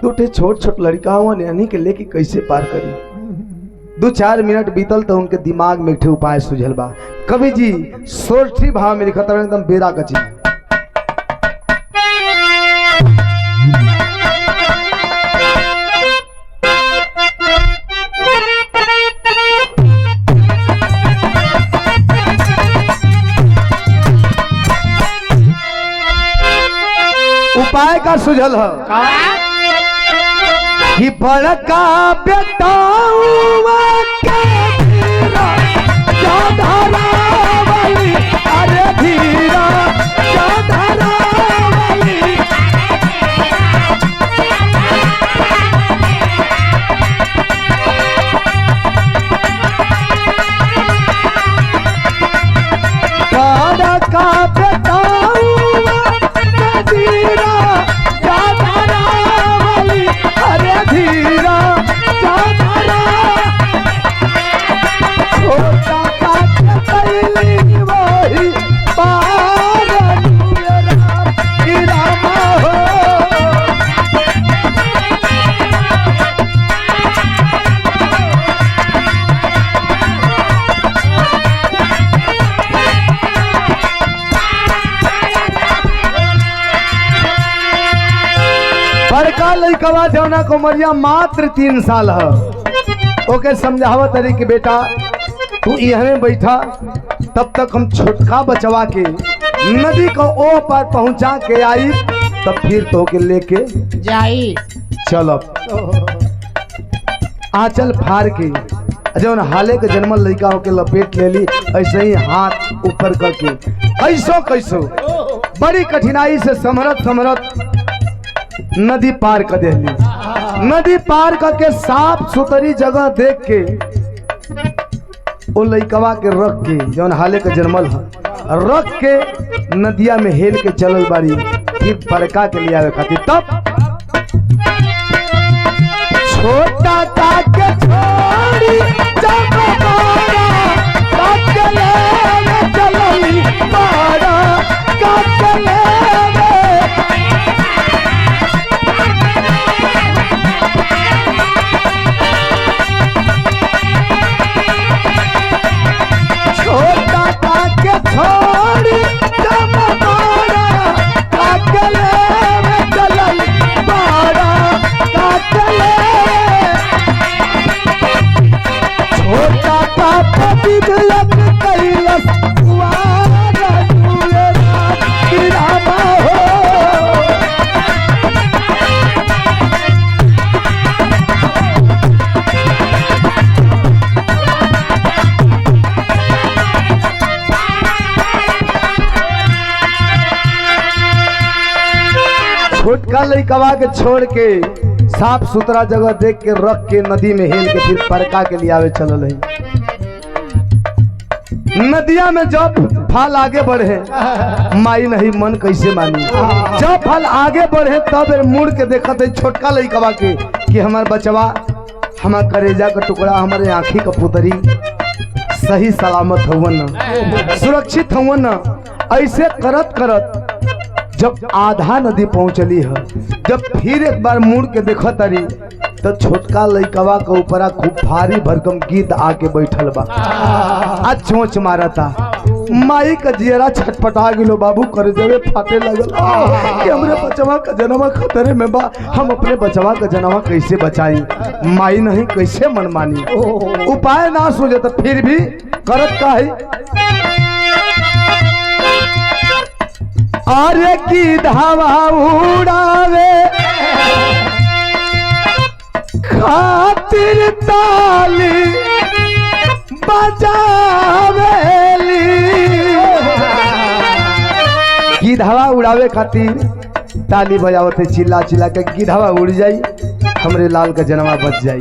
दो ठे छोट छोट लड़का यानी के लेके कैसे पार करी। 2-4 मिनट बीतल तो उनके दिमाग में एक ठे उपाय सुझल बा। कवि जी सोरठी भाव में लिखत रहे एकदम बेरा कची। उपाय का सुझल है कि बड़का बेटाऊआ के धीरा चाधरावली, अरे धीरा चाधरावली। बड़का बेटाऊआ के धीरा चाधरावली, अरे धीरा चाधरा। छोटा काट कैली वही पार रामा हो। बड़का लइकवा जौना को मरिया मात्र 3 साल है, ओके समझावत तरी कि बेटा तू यहाँ बैठा, तब तक हम छोटका बचवा के नदी को ओ पार पहुंचा के आई, तब फिर तो के लेके जाई। चलब। आंचल फाड़ के जौन हाले के जन्मल लड़का होके लपेट ले ली, ऐसे ही हाथ ऊपर करके ऐसो कैसो बड़ी कठिनाई से समरत समरत नदी पार कर देली। नदी पार करके साफ सुथरी जगह देख के वो लइकवा के रख के जौन हाले के जन्मल है रख के नदिया में हेल के चलल बारी, फिर बड़का के लिए आवे खातिर। तब छोटा के छोड़ी जब बड़ा काटले में चलली, बड़ा काटले छोड़ी जब बड़ा काटले में चलल, बड़ा काटले। छोटा का बिगलक कैलस वारा दुएरा रामा हो। छोटका लइकवा के छोड़ के साफ सुथरा जगह देख के रख के नदी में हेल के फिर बड़का के लिए आवे चलल है। नदिया में जब फल आगे बढ़े माई नहीं मन कैसे मानी। जब फल आगे बढ़े तब मुड़ के देखत है छोटका लइकवा के कि हमार बचवा, हमार करेजा का टुकड़ा, हमारे आँखी का पुतरी सही सलामत हुवन, सुरक्षित हुवन। ऐसे करत करत जब आधा नदी पहुंचली है, जब फिर एक बार मुड़ के देखा तारी तो छोटका लइकवा के ऊपरा खूब भारी भरकम गिद्ध आके बैठल बा, आज चोंच मारता। माई का जियरा छटपटा गिलो, बाबू कर जवे फाटे लगल कि हमरे बचवा का जनवा खतरे में बा, हम अपने बचवा का जनवा कैसे बचाई। माई नहीं कैसे मन मानी, उपाय ना सूझे तो फिर भी करत का है। अरे की धावा उड़ावे खातिर ताली बजावेली, की धावा उड़ावे खातिर ताली बजावत है, चिल्ला चिल्ला के की धावा उड़ जाई, हमरे लाल का जनवा बच जाई।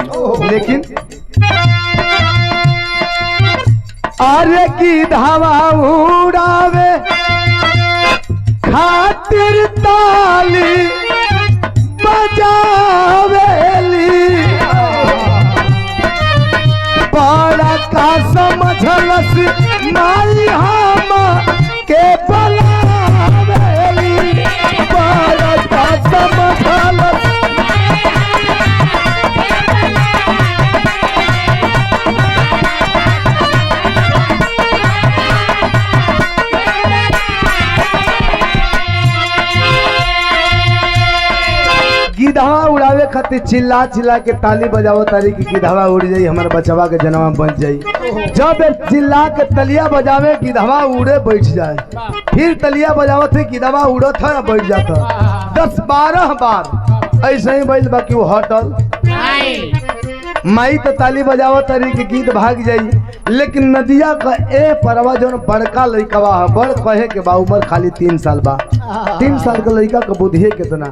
लेकिन अरे की धावा उड़ावे खातिर ताली बजावेली बड़ा का समझलस माई हम के बलावेली बड़ा का समझलस गिधवा उड़ावे खातिर चिल्ला चिल्ला के ताली बजावो तारी की गिधवा उड़ जाई हमारे बचवा के जनवा बन जाई। जब चिल्ला के तलिया बजावे गिधवा उड़े बैठ जाए, फिर तलिया बजावत है गिधवा उड़त है बैठ जाता 10-12 बार ऐसे ही बैल बाकी वो हटल माई तो ताली बजावत तारी की गीत भाग जाई। लेकिन नदिया का ए परवा जो बड़का लड़कवा है बड़ कहे के बा उम्र खाली 3 साल बा 3 साल का लड़का का बुद्धिए कितना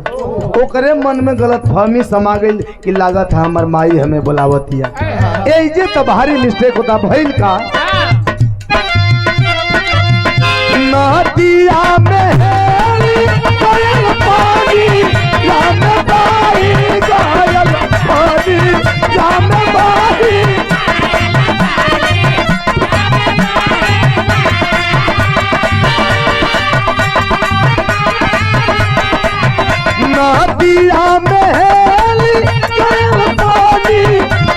ओकरे मन में गलत फहमी समा गई कि लागत है हमार माई हमें बुलावतिया। ये तो भारी मिस्टेक होता भइल का नदिया में गयल पानी या में बाई गयल पानी या में बाई नदिया में गयल पानी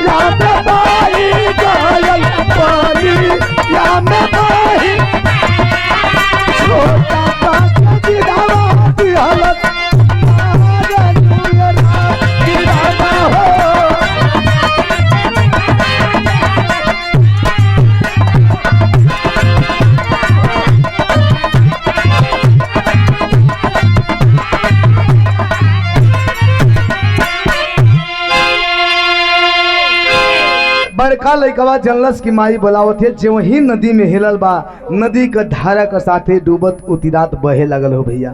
या में बाई गयल पानी या में बाई छोटा बाटा गिरावा की हालत गिरावा हो बड़का लइकवा जनलस की माई बोलावत है जो वही नदी में हिलल बा नदी का धारा के साथे डूबत उतिरात बहे लगल हो भैया।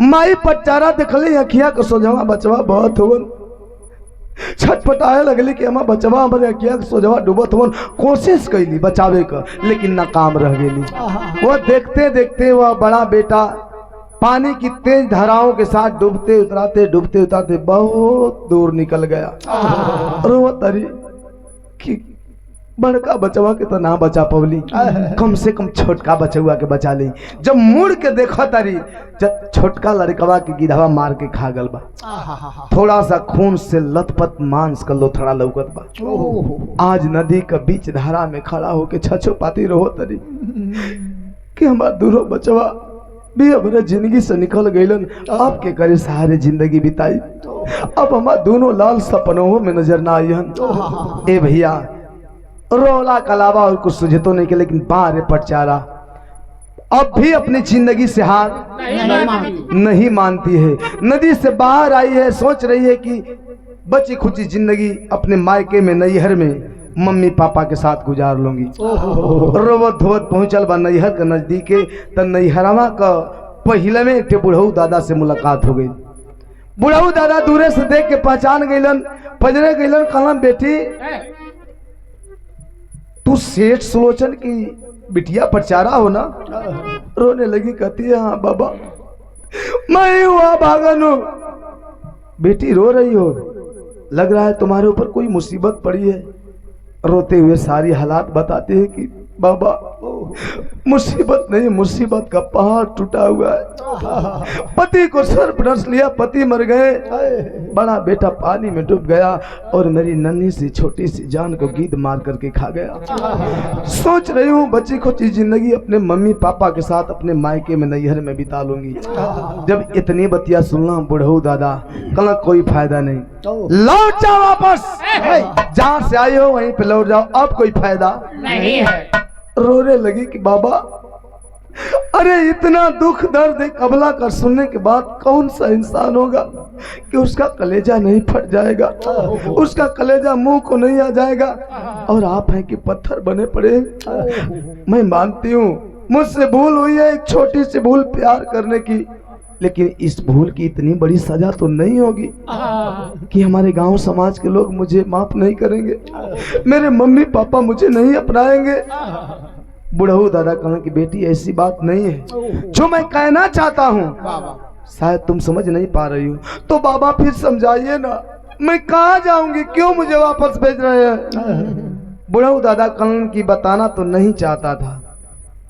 माई पचारा देखली अखिया के सोझवा बचवा बहुत होवन छटपटाए लगली कि हमार बचवा हमारे अखिया के सोझवा डूबत होवन कोशिश कैली बचावे का लेकिन नाकाम रह गेली। वो देखते देखते वह बड़ा बेटा पानी की तेज धाराओं के साथ डूबते उतराते बहुत दूर निकल गया। रो तरी कि बड़का बचवा के तो ना बचा पवली कम से कम छोटका बचुआ के बचा ली। जब मुड़ के देखा तारी जब छोटका लड़कवा के गिधवा मार के खा गल बा थोड़ा सा खून से लथपथ मांस का लोथड़ा लौकत बा। आज नदी के बीच धारा में खड़ा होके छछो पाती रहो तरी कि हमार दूरो बचवा भी हमारे जिंदगी से निकल गईलन आपके करे सहारे जिंदगी बिताई अब हमारे दोनों लाल सपनों में नजर ना आई। ए भैया रोला कलावा और कुछ सुझे तो नहीं के लेकिन बारे पटचारा अब भी अपनी जिंदगी से हार नहीं मानती है। नदी से बाहर आई है सोच रही है कि बची खुची जिंदगी अपने मायके में नैहर में मम्मी पापा के साथ गुजार लूंगी। रोवत धोवत पहुंचल बा नैहर के नजदीक त नैहरवा का पहले में एक बुढ़ऊ दादा से मुलाकात हो गई। बुढ़ऊ दादा दूरे से देख के पहचान गईलन पजरे गईलन कहलन बेटी तू सेठ सुलोचन की बिटिया पचारा हो ना। रोने लगी कहती है हाँ बाबा मैं हुआ भागन हूं। बेटी रो रही हो लग रहा है तुम्हारे ऊपर कोई मुसीबत पड़ी है। रोते हुए सारी हालात बताते हैं कि बाबा मुसीबत नहीं मुसीबत का पहाड़ टूटा हुआ है। पति को सर्पदंश लिया पति मर गए बड़ा बेटा पानी में डूब गया और मेरी नन्ही सी छोटी सी जान को गीद मार करके खा गया। सोच रही हूँ बच्ची को जिंदगी अपने मम्मी पापा के साथ अपने मायके में नैहर में बिता लूंगी। जब इतनी बतिया सुनना बुढ़ऊ दादा कल कोई फायदा नहीं लौट जाओ वापस जहाँ से आए हो वहीं पे लौट जाओ अब कोई फायदा नहीं है। रोने लगी कि बाबा अरे इतना दुख दर्द कबला कर सुनने के बाद कौन सा इंसान होगा कि उसका कलेजा नहीं फट जाएगा उसका कलेजा मुंह को नहीं आ जाएगा और आप हैं कि पत्थर बने पड़े। मैं मानती हूँ मुझसे भूल हुई है एक छोटी सी भूल प्यार करने की लेकिन इस भूल की इतनी बड़ी सजा तो नहीं होगी कि हमारे गांव समाज के लोग मुझे माफ नहीं करेंगे मेरे मम्मी पापा मुझे नहीं अपनाएंगे। बुढ़ऊ दादा कहने की बेटी ऐसी बात नहीं है, जो मैं कहना चाहता हूँ शायद तुम समझ नहीं पा रही हो। तो बाबा फिर समझाइए ना, मैं कहाँ जाऊंगी, क्यों मुझे वापस भेज रहे हैं। बुढ़ऊ दादा कहने की बताना तो नहीं चाहता था,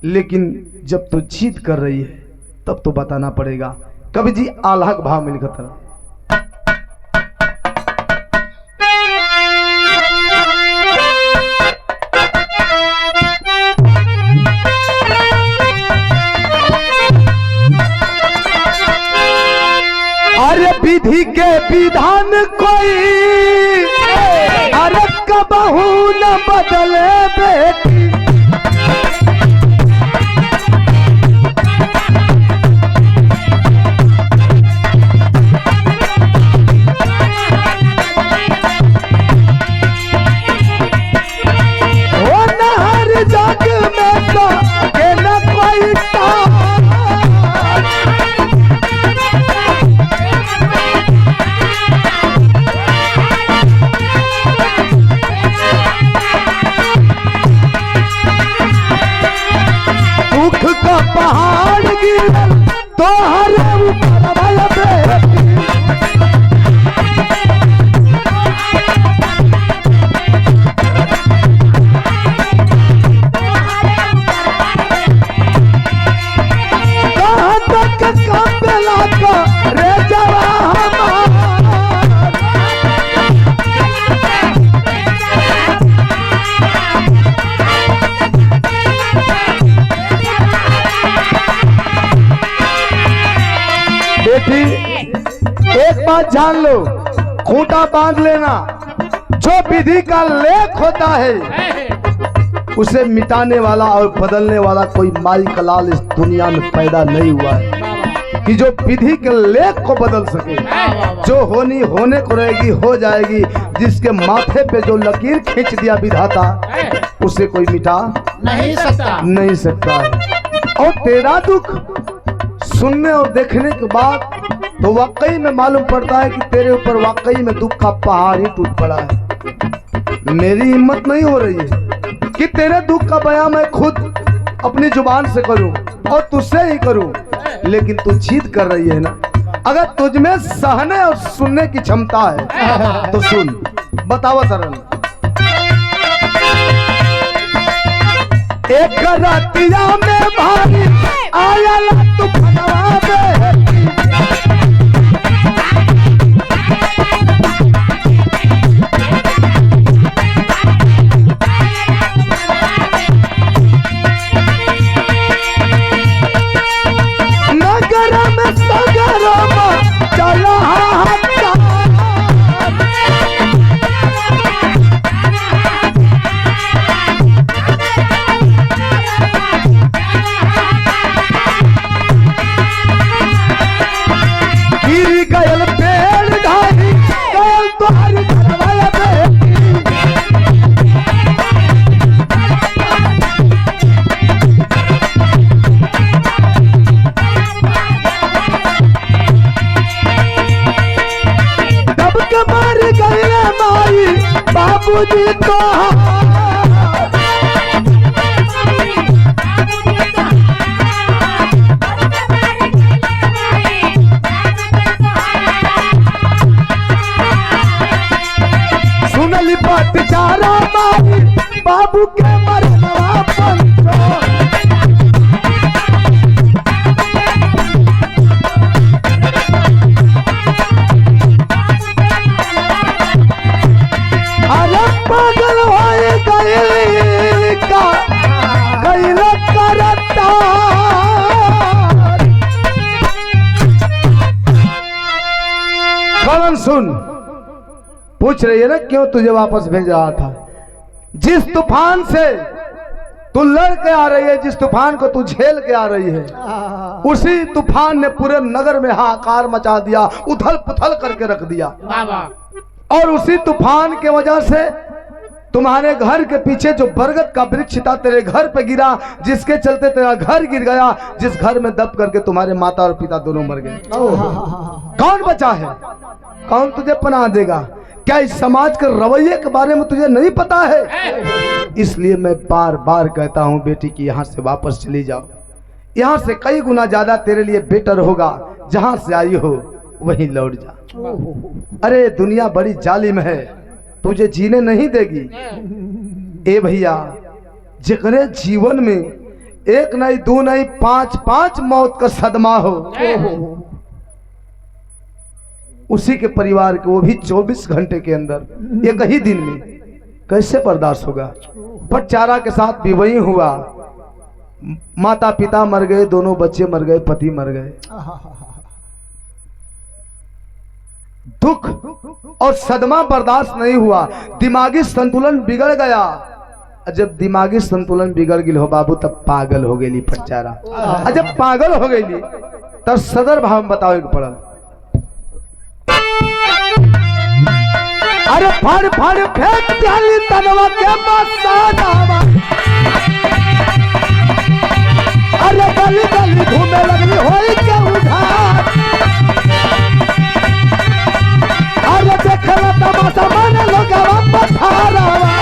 लेकिन जब तू जिद कर रही है तब तो बताना पड़ेगा। कवि जी आल्हा के भाव में लिखा था, अरे विधि के विधान कोई अरे कबहू न बदले बेटी, ओ न हर जग में तो के न कोई का पहाड़ गिरल तो हर ऊपर वाला बेटी, कहाँ तक कांपेला का रे जवा बेटी, एक बात जान लो, खूंटा बांध लेना, जो विधि का लेख होता है उसे मिटाने वाला और बदलने वाला कोई माई का लाल इस दुनिया में पैदा नहीं हुआ है कि जो विधि के लेख को बदल सके। जो होनी होने को रहेगी हो जाएगी, जिसके माथे पे जो लकीर खींच दिया विधाता उसे कोई मिटा नहीं सकता है। और तेरा दुख सुनने और देखने के बाद तो वाकई में मालूम पड़ता है कि तेरे ऊपर वाकई में दुख का पहाड़ ही टूट पड़ा है। मेरी हिम्मत नहीं हो रही है कि तेरे दुख का बयान मैं खुद अपनी जुबान से करूं और तुझसे ही करूं, लेकिन तू जिद कर रही है ना। अगर तुझमें सहने और सुनने की क्षमता है तो सुन, बताओ तरन। एक रातिया में भारी आया तू खनवा दे, नगर में सगर में चला गयल पेड़ ढाई गयल तुम्हारी घरवाला दब के मार गए माई बाबूजी तो बात चारा मारी बाबू के मरना पंचो, अरे पागल होए गए का गैल करता। कौन सुन पूछ रही है ना क्यों तुझे वापस भेज रहा था। जिस तूफान से तू लड़ के आ रही है, जिस तूफान को तू झेल के आ रही है, उसी तूफान ने पूरे नगर में हाहाकार मचा दिया, उथल पुथल करके रख दिया। और उसी तूफान के वजह से तुम्हारे घर के पीछे जो बरगद का वृक्ष था तेरे घर पे गिरा, जिसके चलते तेरा घर गिर गया, जिस घर में दब करके तुम्हारे माता और पिता दोनों मर गए। कौन बचा है? कौन तुझे पनाह देगा? क्या इस समाज के रवैये के बारे में तुझे नहीं पता है? इसलिए मैं बार बार कहता हूँ बेटी कि यहाँ से वापस चली जाओ। यहाँ से कई गुना ज्यादा तेरे लिए बेटर होगा। जहाँ से आई हो वहीं लौट जा। अरे दुनिया बड़ी जालिम है, तुझे जीने नहीं देगी। ए भैया, जिकरे जीवन में एक नहीं दो नहीं पांच पांच मौत का सदमा हो, उसी के परिवार के, वो भी 24 घंटे के अंदर, एक ही दिन में कैसे बर्दाश्त होगा? पटचारा के साथ भी वही हुआ। माता पिता मर गए, दोनों बच्चे मर गए, पति मर गए। दुख और सदमा बर्दाश्त नहीं हुआ, दिमागी संतुलन बिगड़ गया। जब दिमागी संतुलन बिगड़ गई हो बाबू, तब पागल हो गई पटचारा। जब पागल हो गई तब सदर भाव में बताओ एक पड़ल। अरे फाड़ फाड़ फेंक दियाली तनवा के मसानावा, अरे गली गली घूमे लगली होई के उधार। अरे देखला तमाशा माने लोगवा पथारावा,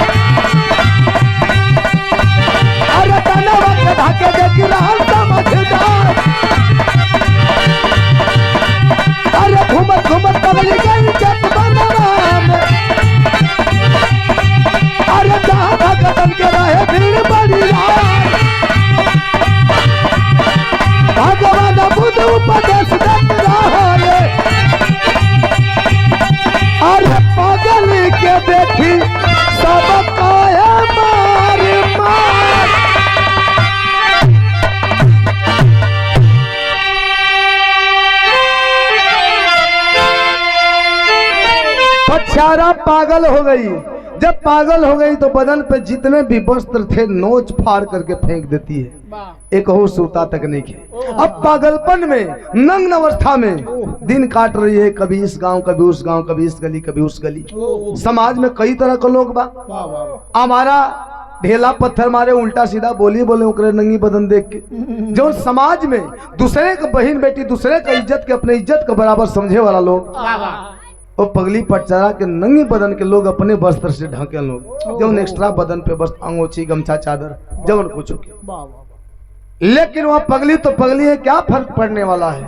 अरे तनवा के ढाके देखी रहल समझदार। अरे घूमत घूमत बगली गई जट बनवा में, अरे जहाँ भगतन के रहे भीड़ बड़ी यार। भगवान बुद्ध उपदेश देत रहे, अरे पागल के देखी सब काहे मार मार। पटचारा पागल हो गई। जब पागल हो गई तो बदन पे जितने भी वस्त्र थे नोच फाड़ करके फेंक देती है, एक हो सूता तक नहीं खे। अब पागलपन में, नग्न अवस्था में दिन काट रही है, कभी इस गांव कभी उस गांव, कभी इस गली कभी उस गली। समाज में कई तरह के लोग बा, हमारा ढेला पत्थर मारे, उल्टा सीधा बोली बोले उकरे नंगी बदन देख के। जो समाज में दूसरे का बहन बेटी, दूसरे का इज्जत के अपने इज्जत के बराबर समझे वाला लोग, वो पगली पटचारा के नंगी बदन के लोग अपने वस्त्र से ढके लोग, जो एक्स्ट्रा बदन पे बस अंगोछी गमछा चादर जवन कुछ के। लेकिन वह पगली तो पगली है, क्या फर्क पड़ने वाला है?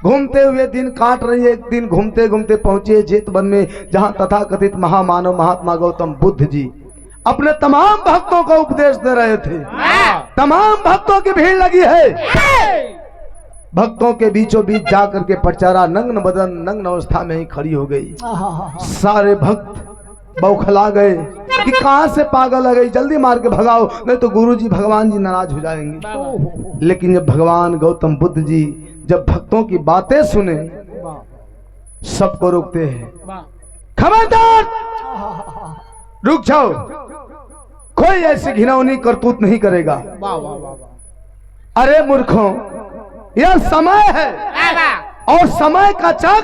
घूमते हुए दिन काट रही है। एक दिन घूमते घूमते पहुंचे जेत वन में, जहां तथाकथित महामानव महात्मा गौतम बुद्ध जी अपने तमाम भक्तों को उपदेश दे रहे थे। तमाम भक्तों की भीड़ लगी है। भक्तों के बीचों बीच जाकर के पटचारा नग्न बदन, नग्न अवस्था में ही खड़ी हो गई। सारे भक्त बौखला गए कि कहां से पागल आ गई, जल्दी मार के भगाओ, नहीं तो गुरुजी भगवान जी नाराज हो जाएंगे। लेकिन जब भगवान गौतम बुद्ध जी जब भक्तों की बातें सुने, सबको रोकते हैं, खबरदार रुक जाओ, कोई ऐसी घिनौनी करतूत नहीं करेगा। अरे मूर्खों, यह समय है और समय का चक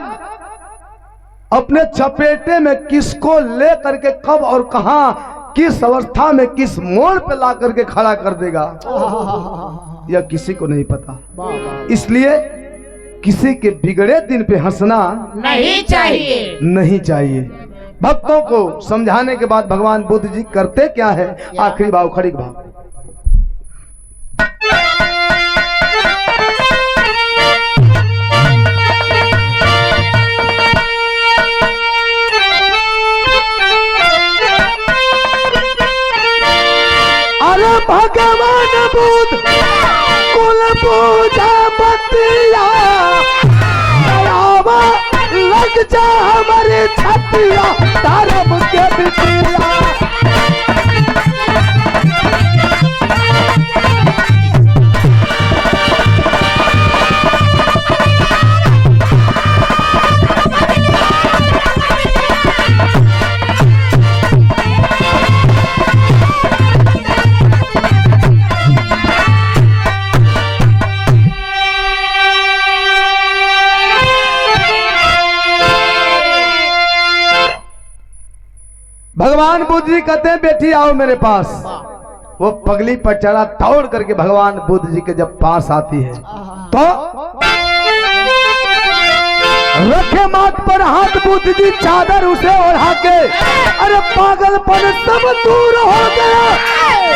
अपने चपेटे में किसको ले करके कब और कहां, किस अवस्था में, किस मोड़ पे ला करके खड़ा कर देगा, यह किसी को नहीं पता। इसलिए किसी के बिगड़े दिन पे हंसना नहीं चाहिए। भक्तों को समझाने के बाद भगवान बुद्ध जी करते क्या है? आखिरी भाव, खड़ी भाव। अरे भगवान बुद्ध कुल पूजा बतिया, लग जा हमारे छतिया, धर्म के बिटिया। भगवान बुद्ध जी कहते हैं बेटी आओ मेरे पास। वो पगली पटचारा दौड़ करके भगवान बुद्ध जी के जब पास आती है तो रखे माथ पर हाथ बुद्ध जी चादर उसे ओढ़ा के, अरे पागलपन सब दूर हो गया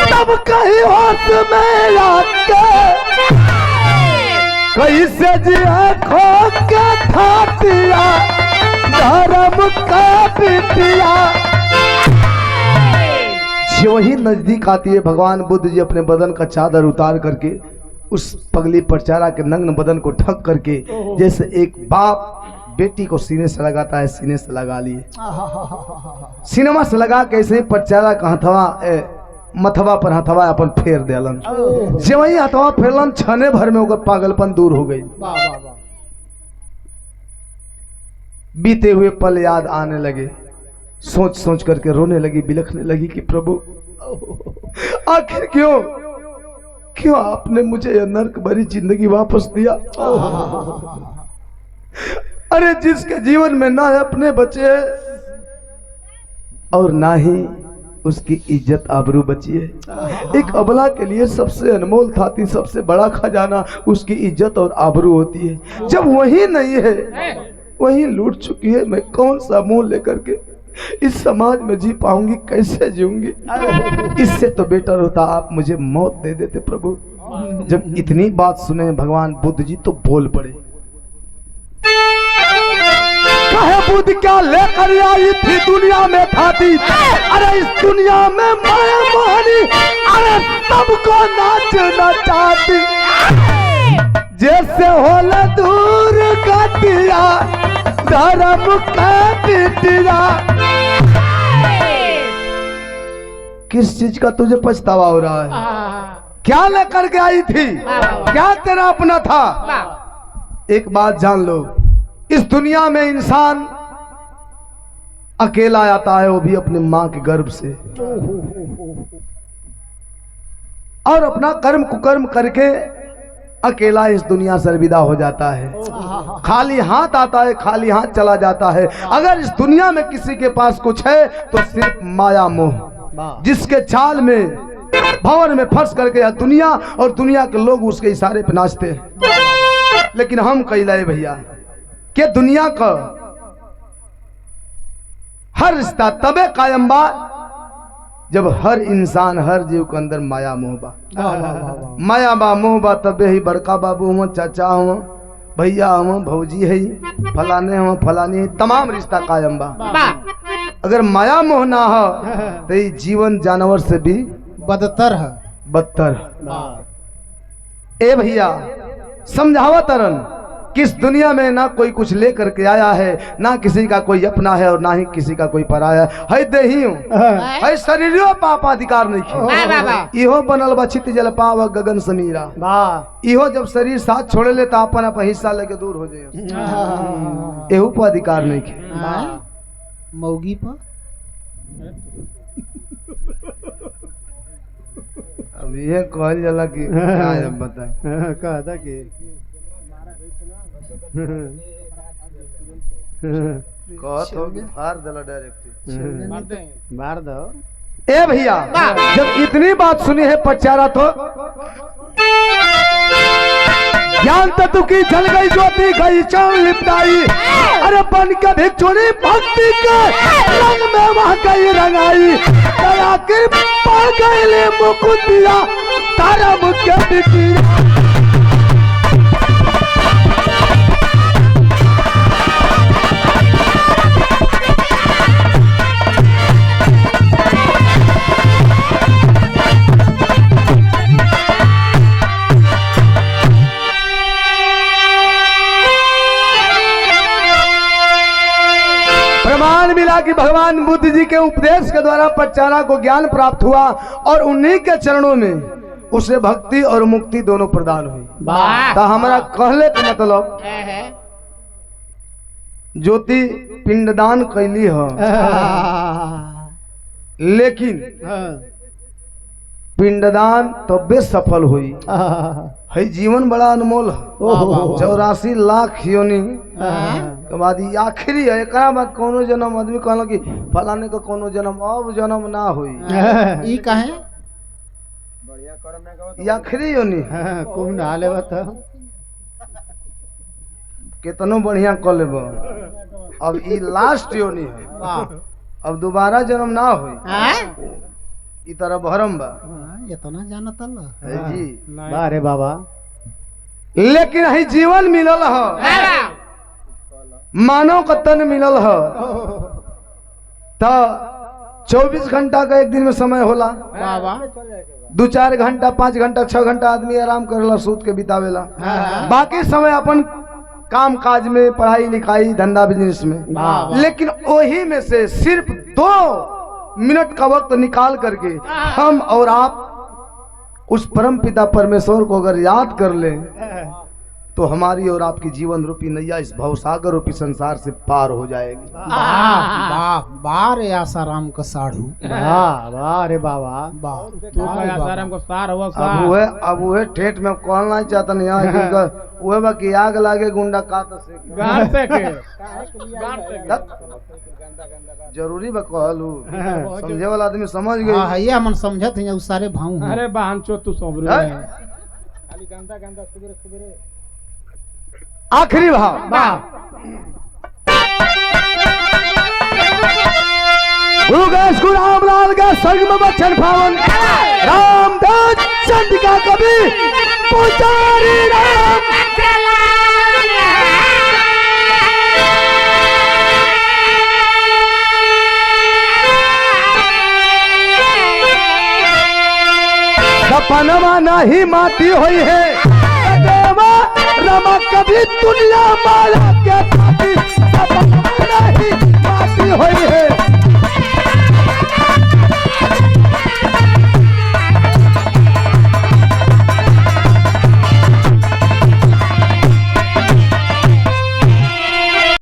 तब कहीं होश में आके, कैसे जिया खो के थातिया धर्म का बिटिया। वही नजदीक आती है, भगवान बुद्ध जी अपने बदन का चादर उतार करके उस पगली परचारा के नग्न बदन को ढक करके, जैसे एक बाप बेटी को सीने से लगाता है, सीने से लगा लिए, सिनेमा से लगा के ऐसे ही परचारा का हथवा मथवा पर हथवा अपन फेर देलन। जब वही हथवा फेरलन छने भर में होकर पागलपन दूर हो गई। बीते हुए पल याद आने लगे, सोच सोच करके रोने लगी, बिलखने लगी कि प्रभु आखिर क्यों आपने मुझे यह नर्क भरी जिंदगी वापस दिया। अरे जिसके जीवन में ना अपने बचे और ना ही उसकी इज्जत आबरू बची है। एक अबला के लिए सबसे अनमोल थाती, सबसे बड़ा खजाना उसकी इज्जत और आबरू होती है। जब वही नहीं है, वही लूट चुकी है, मैं कौन सा मुंह लेकर के इस समाज में जी पाऊंगी, कैसे जीऊंगी। इससे तो बेटर होता आप मुझे मौत दे देते प्रभु। जब इतनी बात सुने भगवान बुद्ध जी तो बोल पड़े, कहे बुद्ध क्या लेकर आई थी दुनिया में थाती, अरे इस दुनिया में माया मोहनी, अरे सबको नाचना चाहती, जैसे होला दूर गतिया धर्म का बिटिया। किस चीज का तुझे पछतावा हो रहा है? क्या लेकर के आई थी? क्या तेरा अपना था? एक बात जान लो, इस दुनिया में इंसान अकेला आता है, वो भी अपनी मां के गर्भ से, और अपना कर्म कुकर्म करके अकेला इस दुनिया से अलविदा हो जाता है। खाली हाथ आता है, खाली हाथ चला जाता है। अगर इस दुनिया में किसी के पास कुछ है तो सिर्फ माया मोह, जिसके चाल में भंवर में फंस करके या दुनिया और दुनिया के लोग उसके इशारे पे नाचते हैं। लेकिन हम कहलाए भैया कि दुनिया का हर रिश्ता तबे कायम बा जब हर इंसान, हर जीव के अंदर माया मोह बा। माया बा मोह बा तबे ही बड़का बाबू हुआ, चाचा हुआ, भैया हुआ, भौजी है, फलाने हुआ, फलानी है, तमाम रिश्ता कायम बा। अगर माया मोह ना हो तो ये जीवन जानवर से भी बदतर है, बदतर। ए भैया समझावा तरन, किस दुनिया में ना कोई कुछ लेकर के आया है, ना किसी का कोई अपना है और ना ही किसी का कोई पराया है। देही है शरीरियो पापा अधिकार नहीं खे, इहो बनल बा चित जल पाव गगन समीरा। इहो जब शरीर साथ छोड़े ले तो अपन अपन हिस्सा लेके दूर हो जाए, एहू पर अधिकार नहीं खे। मौगी पर अब ये कहल जाला कि क्या है बताए, कहता कि कहत हो कि मार देला डायरेक्ट, मार दो। ए भैया जब इतनी बात सुनी है पचारा तो ज्ञान तत्व की जल गई ज्योति गई चांद लिपटाई, अरे बन के भिक्षुणी भक्ति के रंग में वह गई रंगाई, आखिर पा गई मुकुटिया तारा मुख्य बिटिया। प्रमाण मिला कि भगवान बुद्ध जी के उपदेश के द्वारा पचारा को ज्ञान प्राप्त हुआ और उन्हीं के चरणों में उसे भक्ति और मुक्ति दोनों प्रदान हुई। तो हमारा कहले का मतलब ज्योति पिंडदान कैली है, लेकिन पिंडदान तबे सफल हुई है। जीवन बड़ा अनमोल है, 84 लाख योनि के बाद आखिरी है। एक बाद कोनो जन्म आदमी कहल कि फलाने का कोनो जन्म अब जन्म ना हुई, ई काहे आखिरी योनि कुम ना लेवा त कितनो बढ़िया कर लेब अब ई लास्ट योनि है वाह अब दोबारा जन्म ना हो हैं? ई तरह भरम बा ये तो ना जानत है जी वाह रे बाबा लेकिन ही जीवन मिलल ह मानव का तन मिलल ह तो 24 घंटा का एक दिन में समय होला बाबा 2-4 घंटा 5 घंटा 6 घंटा आदमी आराम करेला सूत के बितावेला बाकी समय अपन काम काज में पढ़ाई लिखाई धंधा बिजनेस में वाह। लेकिन वही में से सिर्फ 2 मिनट का वक्त निकाल करके हम और आप उस परम पिता परमेश्वर को अगर याद कर लें तो हमारी और आपकी जीवन रूपी नैया इस भवसागर रूपी संसार से पार हो जाएगी। वाह वाह वाह रे आसाराम का साढ़ू वाह वाह रे बाबा वाह तू का आसाराम को सार हुआ अब सार वह ठेठ में कहना चाहता नहीं यहाँ वह बा कि आग लागे गुंडा का से गार से के गार से के। जरूरी बा कहलू समझे वाला आदमी समझ गए। हाँ ये हमन समझत हैं उस सारे भाऊ हैं अरे बहन चो तू सोबरू हैं? खाली गंदा गंदा सुबह सुबह आखिरी भाव गुरु गणेश गुरु रामलाल का स्वर्ग में बच्चन पावन रामदास चंद्रिका कवि पुजारी राम सपनवा नहीं माटी हुई है देवा रमा कभी दुनिया माया के